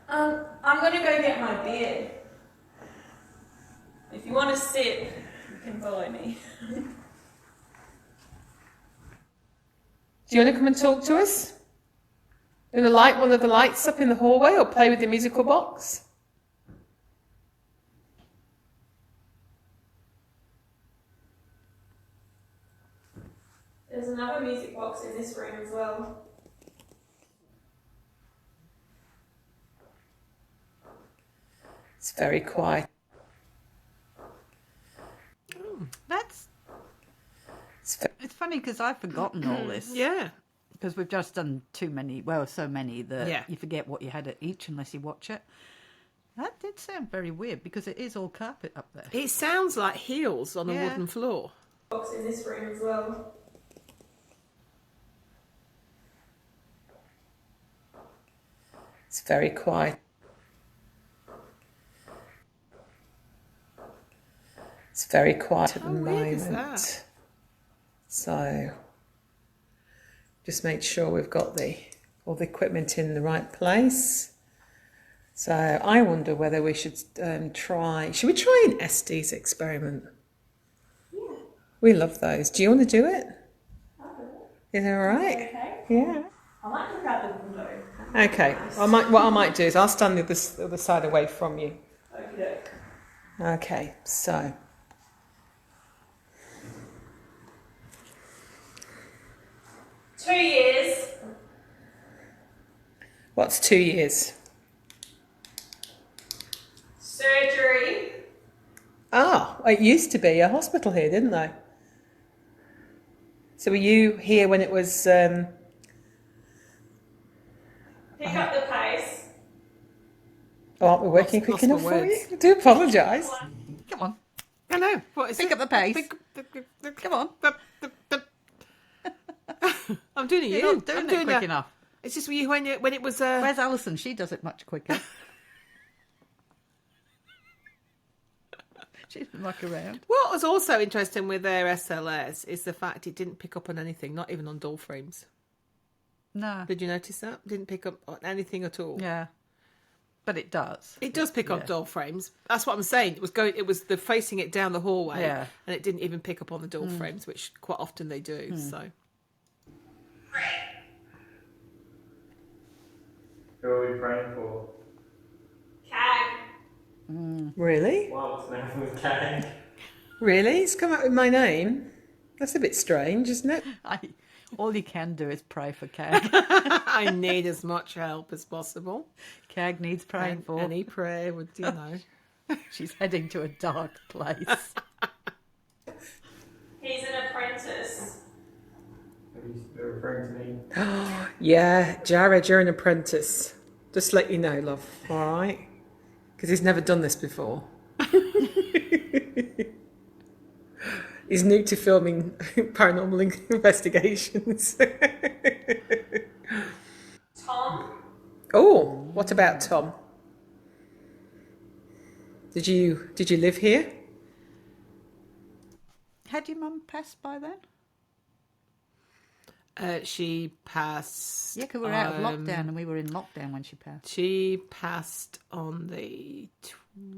I'm going to go get my beer. If you want to sit, you can follow me. Do you want to come and talk to us? You want to light one of the lights up in the hallway or play with the musical box? There's another music box in this room as well. It's very quiet. That's. It's ve- It's funny because I've forgotten all this. Yeah. Because we've just done too many, well, so many that Yeah. you forget what you had at each unless you watch it. That did sound very weird because it is all carpet up there. It sounds like heels on a Yeah. wooden floor. Box in this room as well. It's very quiet. It's very quiet at the How weird is moment. that? So just make sure we've got all the equipment in the right place. So I wonder whether we should should we try an Estes experiment? Yeah. We love those. Do you want to do it? I'll do it. Is that all right? Okay. Yeah. I might look out the window. Okay. What I might do is I'll stand the other side away from you. Okay. Okay. So 2 years. what's 2 years? Surgery. Oh, it used to be a hospital here, didn't they? So were you here when it was? Pick up the pace. Oh, aren't we working Lost- quick lost enough my for you? words. I do apologise. Come on, I know. What is pick it? up the pace. Come on. I'm doing it. You're not doing it quick enough. It's just when it was. Where's Alison? She does it much quicker. She doesn't muck around. What was also interesting with their SLS is the fact it didn't pick up on anything, not even on door frames. No. Did you notice that? Didn't pick up on anything at all. Yeah. But it does. It does pick up Yeah. door frames. That's what I'm saying. It was the facing it down the hallway, Yeah. and it didn't even pick up on the door frames, which quite often they do. So Who are we praying for? Kag. Really? Wow, what's the name of the Kag? Really? It's come up with my name. That's a bit strange, isn't it? All you can do is pray for Kag. I need as much help as possible. Kag needs praying And for. any prayer would, She's heading to a dark place. He's an apprentice. They're referring to me. Yeah, Jared, you're an apprentice. Just to let you know, love. All right? Because he's never done this before. He's new to filming paranormal investigations. Tom. Oh, What about Tom? Did you live here? Had your mum passed by then? She passed. Yeah, because we were out of lockdown and we were in lockdown when she passed. She passed on the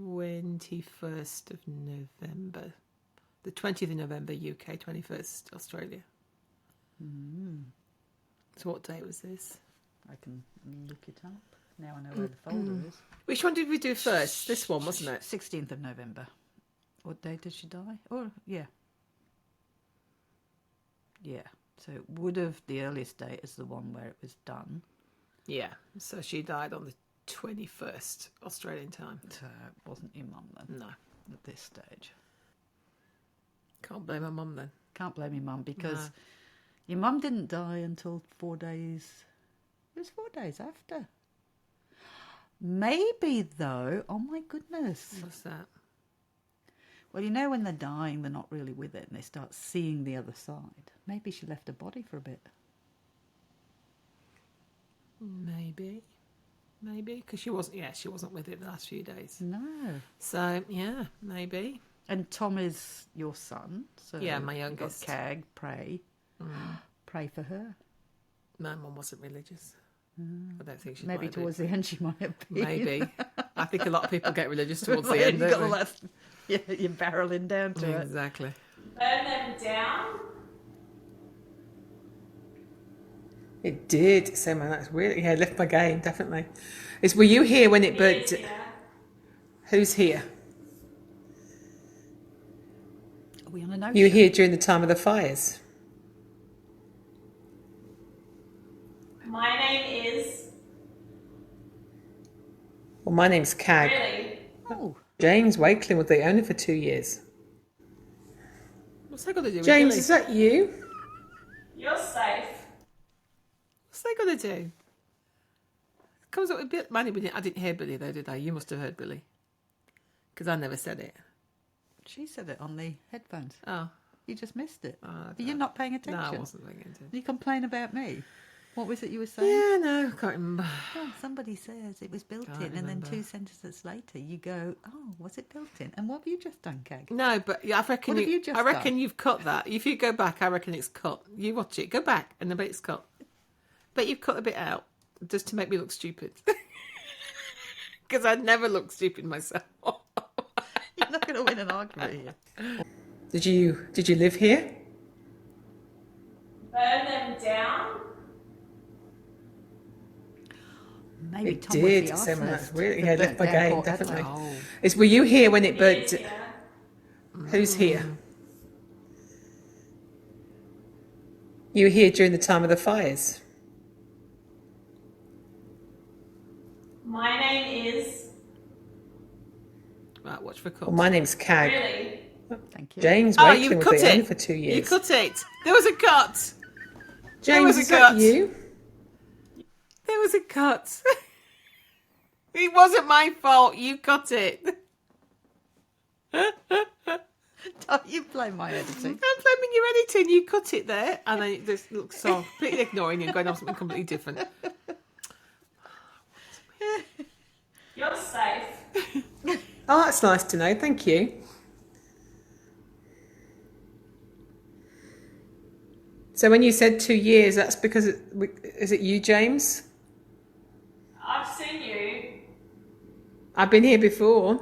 21st of November. The 20th of November, UK, 21st, Australia. So what day was this? I can look it up. Now I know where the folder is. Which one did we do first? This one, wasn't it? 16th of November. What day did she die? Oh, yeah. Yeah. So it would have, the earliest date is the one where it was done. Yeah. So she died on the 21st Australian time. So it wasn't your mum then? No. At this stage. Can't blame her mum then. Can't blame your mum because your mum didn't die until 4 days. It was 4 days after. Maybe though, oh my goodness. What's that? Well, you know when they're dying, they're not really with it and they start seeing the other side. Maybe she left her body for a bit. Maybe, because she wasn't with it the last few days. No. So yeah, maybe. And Tom is your son. So Yeah, my you've youngest. got Kag, pray. Pray for her. My mum wasn't religious. I don't think she. Maybe towards the end she might have been. Maybe. I think a lot of people get religious towards the Well, end. you've got Don't all that, you're barreling down to they? it. Exactly. Burn them down. It did. So man, that's really lift my game definitely. Were you here when it burnt? Yeah. Who's here? Are we on a notion? You were here during the time of the fires. My name is. Well, my name's Kag. Really? Oh, James Wakeling was the owner for 2 years. What's that got to do with James, Billy? is that you? You're safe. What's that got to do? Comes up with Billy. I didn't hear Billy though, did I? You must have heard Billy. Because I never said it. she said it on the headphones. Oh. You just missed it. Oh, But you're not paying attention. No, I wasn't paying attention. You complain about me. What was it you were saying? Yeah, no, I can't remember. Well, somebody says it was built Can't in, and then remember. 2 sentences later you go, "Oh, was it built in?" And what have you just done, Kag? No, but I reckon What have you just I reckon done? you've cut that. If you go back, I reckon it's cut. You watch it, go back, and I bet it's cut. But you've cut a bit out just to make me look stupid. Because I'd never look stupid myself. You're not going to win an argument here. Did you live here? Burn them down. Maybe It Tom did. was So the that's arsonist really that left burnt my down game, Port definitely. Adelaide. Were you here when it burnt? Yeah. Who's here? You were here during the time of the fires. My name is. Right, watch for cut. Well, my name's Kag. Really? Thank you. James Oh, Wakeling you was cut the owner it. for 2 You years. cut it. There was a cut. James, was a is that cut. you? There was a cut. It wasn't my fault. You cut it. Don't you blame my editing? I'm blaming your editing. You cut it there, and then it just looks so completely ignoring you and going on something completely different. You're safe. Oh, that's nice to know. Thank you. So when you said 2 years, that's because is it you, James? I've seen you. I've been here before.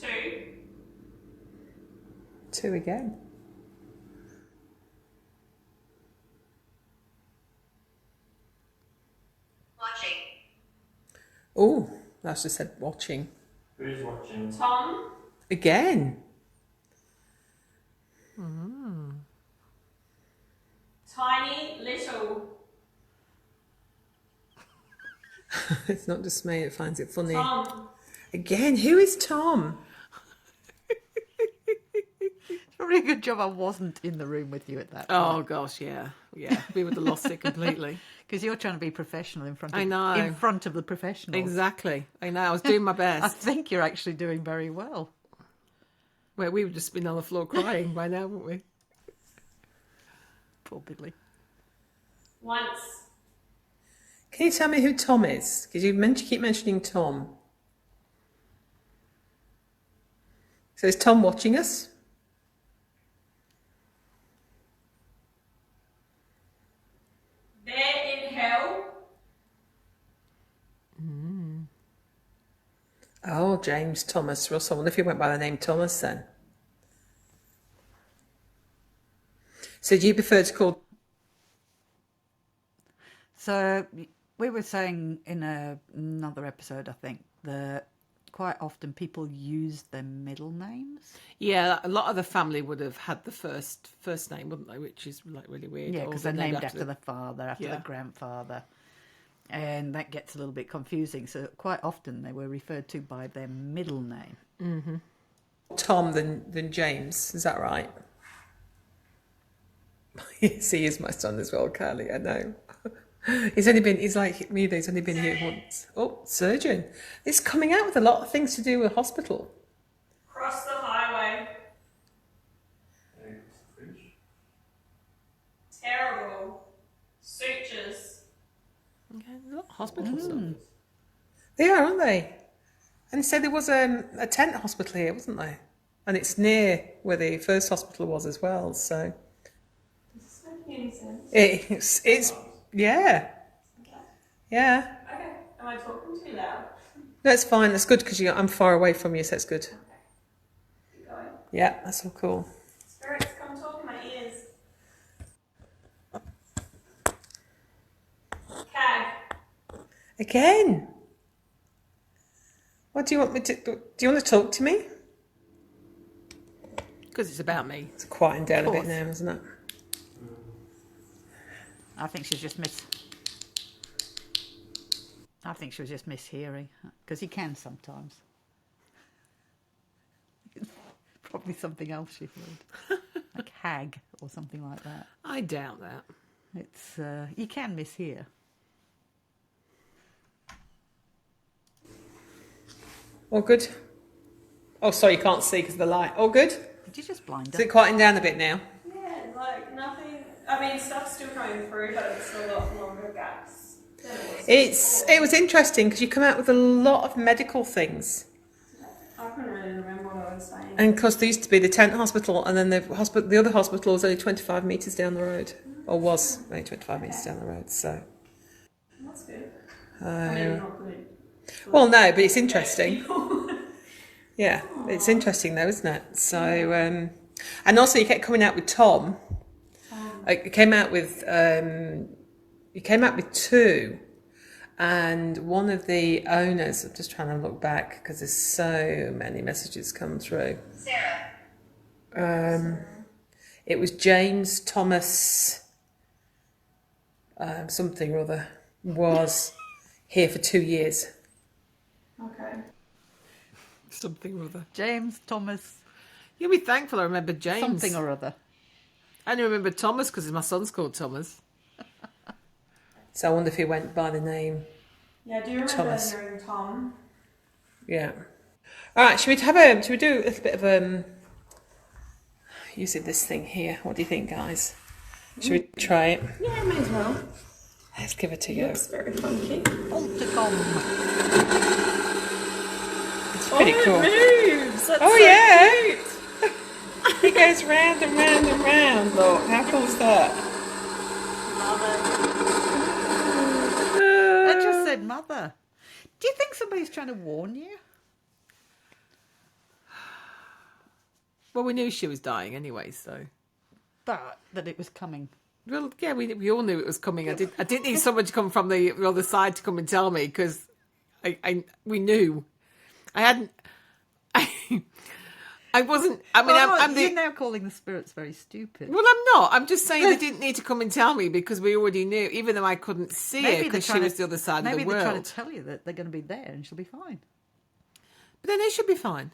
Two. 2 again. Watching. Oh, that's just said watching. Who's watching? Tom. Again. Tiny little. It's not just me that finds it funny. Tom. Again, who is Tom? It's probably a good job I wasn't in the room with you at that Oh point. gosh, yeah. We would have lost it completely. Because you're trying to be professional in front of I know. in front of the professionals. Exactly. I know. I was doing my I best. think you're actually doing very well. Where we would just been on the floor crying by now, wouldn't we? Poor Billy. Once. Can you tell me who Tom is? Because you keep mentioning Tom. So is Tom watching us? They're in hell. Oh, James Thomas Russell. I wonder if he went by the name Thomas then. So do you prefer to call... So we were saying in another episode, I think, that quite often people use their middle names. Yeah, a lot of the family would have had the first name, wouldn't they? Which is like really weird. Yeah, Or because they're named after the father, after Yeah. the grandfather. And that gets a little bit confusing. So quite often they were referred to by their middle name. Mm-hmm. Tom than James, is that right? Yes, he is my son as well, Carly, I know. He's like me, he's only been here once. Oh, surgeon. It's coming out with a lot of things to do with hospital. Cross the highway. Terrible. Sutures. Okay, a lot of hospital stuff. They are, aren't they? And said there was a tent hospital here, wasn't there? And it's near where the first hospital was as well, so... Does this make any sense? It's yeah. Yeah. Okay. Am I talking too loud? That's fine, that's good because I'm far away from you, so it's good. Okay. Keep going. Yeah, that's all cool. Spirits, come talk in my ears. Kag. Again. What do you want me to do? You want to talk to me? Because it's about me. It's quieting down a bit now, isn't it? I think she's just I think she was just mishearing, because he can sometimes. It's probably something else she heard, like hag or something like that. I doubt that. It's you can mishear. All good? Oh, sorry, you can't see because of the light. All good? Did you just blind Is her? it quieting down a bit now? Yeah, like nothing. I mean, stuff's still coming through, but it's a lot longer gaps than it was. It was interesting because you come out with a lot of medical things. I couldn't really remember what I was saying. And because there used to be the tent hospital, and then the other hospital was only 25 metres down the road, or was only 25 metres down the road. So That's good. I mean, not good. well, no, but it's interesting. Yeah, it's interesting though, isn't it? So, and also you kept coming out with Tom. You came out with two, and one of the owners. I'm just trying to look back because there's so many messages come through. Sarah. It was James Thomas. Something or other was here for 2 years. Okay. Something or other. James Thomas. You'll be thankful I remember James. Something or other. I only remember Thomas because my son's called Thomas. So I wonder if he went by the name. Yeah, I do remember Thomas. hearing Tom. Yeah. All right. Should we do a little bit of using this thing here? What do you think, guys? Should we try it? Yeah, may as well. Let's give it a go. Looks very funky. It's pretty cool. It moves. That's Oh so yeah. cute. It goes round and round and round. Look, how cool is that? I just said mother. Do you think somebody's trying to warn you? Well, we knew she was dying anyway, so. But that it was coming. Well, yeah, we all knew it was coming. I didn't need someone to come from the other side to come and tell me because we knew. I hadn't. I wasn't. I mean, Well, you're you're now calling the spirits very stupid. Well, I'm not. I'm just saying they didn't need to come and tell me because we already knew, even though I couldn't see her because she was the other side of the Maybe they're world. trying to tell you that they're going to be there and she'll be fine. But then they should be fine.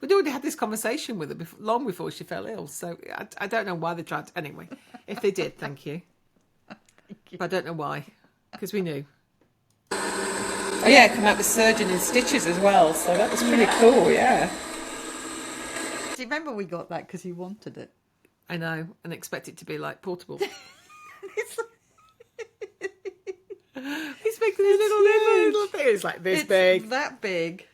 We'd already had this conversation with her long before she fell ill, so I don't know why they tried to. Anyway, if they did, thank you. But I don't know why, because we knew. Oh yeah, come out with surgeon in stitches as well, so that was pretty cool, yeah. Do you remember we got that because you wanted it? I know, and expect it to be like portable. He's making this little thing. It's like this big. That big,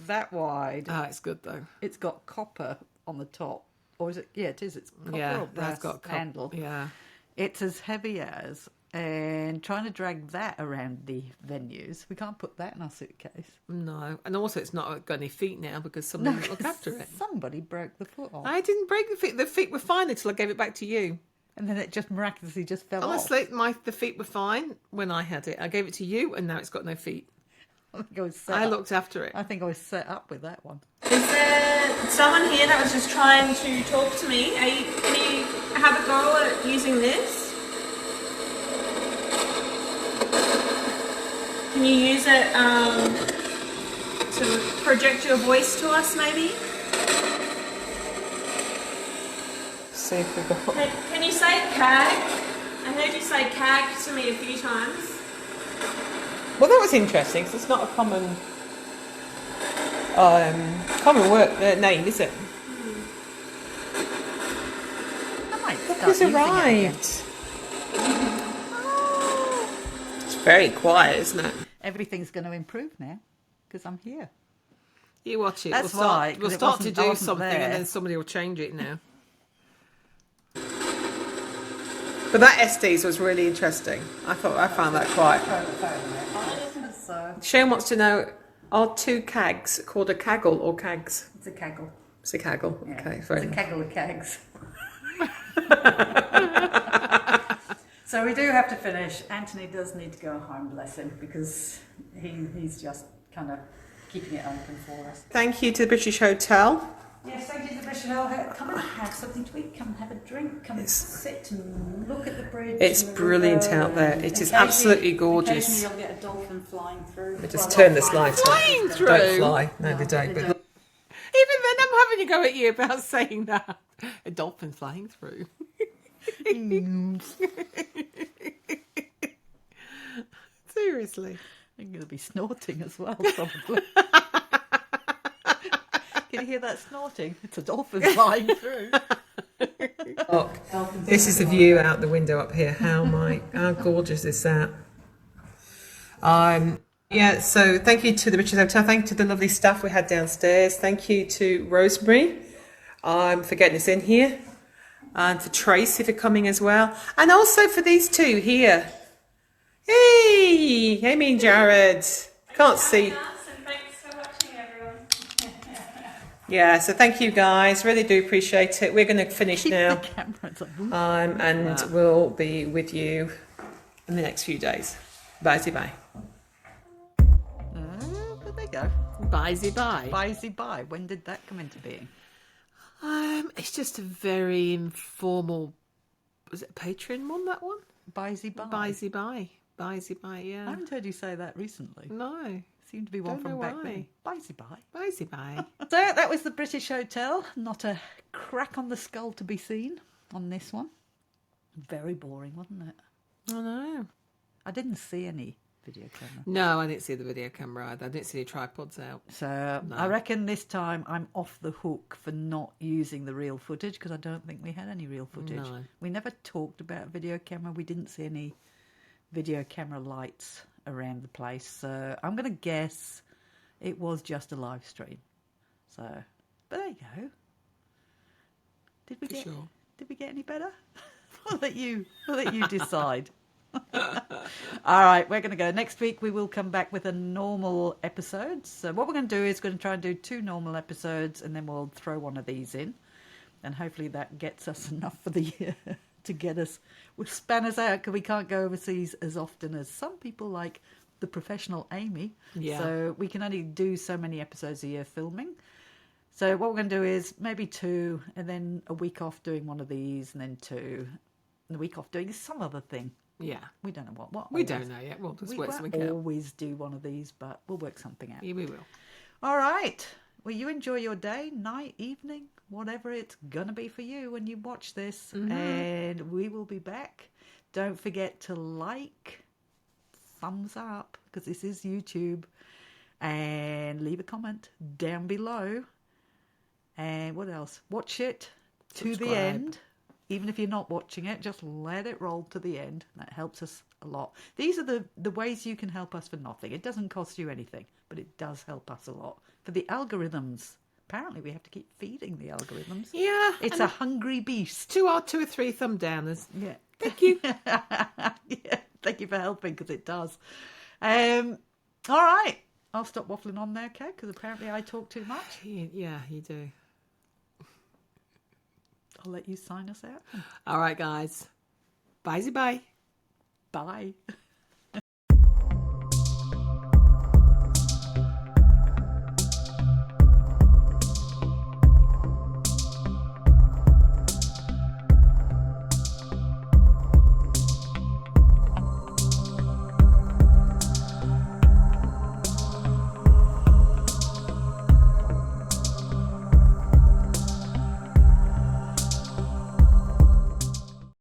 that wide. Oh, it's good though. It's got copper on the top. Or is it? Yeah, it is. It's copper Yeah, or brass that's got handle. Yeah. It's as heavy as, and trying to drag that around the venues, we can't put that in our suitcase. No, and also it's not got any feet now because somebody didn't look after it. Somebody broke the foot off. I didn't break the feet. The feet were fine until I gave it back to you. And then it just miraculously just fell Honestly, off. the feet were fine when I had it. I gave it to you, and now it's got no feet. I think I was set I up. looked after it. I think I was set up with that one. Is there someone here that was just trying to talk to me? Can you have a go at using this? Can you use it to project your voice to us, maybe? See if we got. Can you say Kag? I heard you say Kag to me a few times. Well, that was interesting because it's not a common work name, is it? Look who's arrived. It's very quiet, isn't it? Everything's going to improve now because I'm here. You watch it. That's we'll why, start, we'll 'cause it start to wasn't- I do wasn't something there. and then somebody will change it now. But that Estes was really interesting. I found that quite. Shane wants to know, are two Kags called a Kaggle or Kags? It's a kaggle. It's a Kaggle. Yeah. Okay, It's very a nice. kaggle of kags. So we do have to finish. Anthony does need to go home, bless him, because he's just kind of keeping it open for us. Thank you to the British Hotel. Yes, thank you to Bishop Hill. Come and have something to eat. Come and have a drink. Come and sit and look at the bridge. It's and the brilliant river, out there. and It is occasionally- absolutely gorgeous. Occasionally you'll get a dolphin flying through. Let me just Well, turn not this light on. flying Don't through. fly. No, they don't. But even then, I'm having a go at you about saying that. A dolphin flying through. Seriously. You're going to be snorting as well, probably. Can you hear that snorting? It's a dolphin flying through. Look, this is the view out the window up here. How gorgeous is that? Yeah, so thank you to the Richards Hotel. Thank you to the lovely staff we had downstairs. Thank you to Rosemary for getting us in here. And for Tracy for coming as well. And also for these two here. Hey, Amy and Jared. Can't see. And thanks for watching, everyone. Yeah, so thank you guys. Really do appreciate it. We're going to finish now. The camera's on. And we'll be with you in the next few days. Bye-bye. There they go. Bye-bye. Bye. When did that come into being? It's just a very informal. Was it a Patreon one? That one? Bye. Bye-bye, yeah. I haven't heard you say that recently. No. Seemed to be one Don't from know back why. then. Bye. Bye-bye. So that was the British Hotel. Not a crack on the skull to be seen on this one. Very boring, wasn't it? I know. I didn't see any video camera. No, I didn't see the video camera either. I didn't see any tripods out. So No. I reckon this time I'm off the hook for not using the real footage because I don't think we had any real footage. No. We never talked about video camera. We didn't see any video camera lights around the place. So I'm going to guess it was just a live stream. So, but there you go. Did we get any better? We'll let you decide. All right, we're going to go. Next week we will come back with a normal episode. So what we're going to do is going to try and do 2 normal episodes and then we'll throw one of these in. And hopefully that gets us enough for the year to get us, we'll span us out because we can't go overseas as often as some people like the professional Amy. Yeah. So we can only do so many episodes a year filming. So what we're going to do is maybe 2 and then a week off doing one of these and then 2 and a week off doing some other thing. Yeah. We don't know what. We don't know yet. We'll just work something won't out. always do one of these, but we'll work something out. Yeah, we will. All right. Well, you enjoy your day, night, evening, whatever it's going to be for you when you watch this. Mm-hmm. And we will be back. Don't forget to like, thumbs up, because this is YouTube. And leave a comment down below. And what else? Watch it to the Subscribe. end. Even if you're not watching it, just let it roll to the end. That helps us a lot. These are the ways you can help us for nothing. It doesn't cost you anything, but it does help us a lot. For the algorithms, apparently we have to keep feeding the algorithms. Yeah. It's a hungry beast. 2 or 3 thumb downers. Yeah. Thank you. Yeah, thank you for helping, because it does. All right. I'll stop waffling on there, Kag, because apparently I talk too much. Yeah, you do. I'll let you sign us out. All right, guys. Bye-bye. Bye.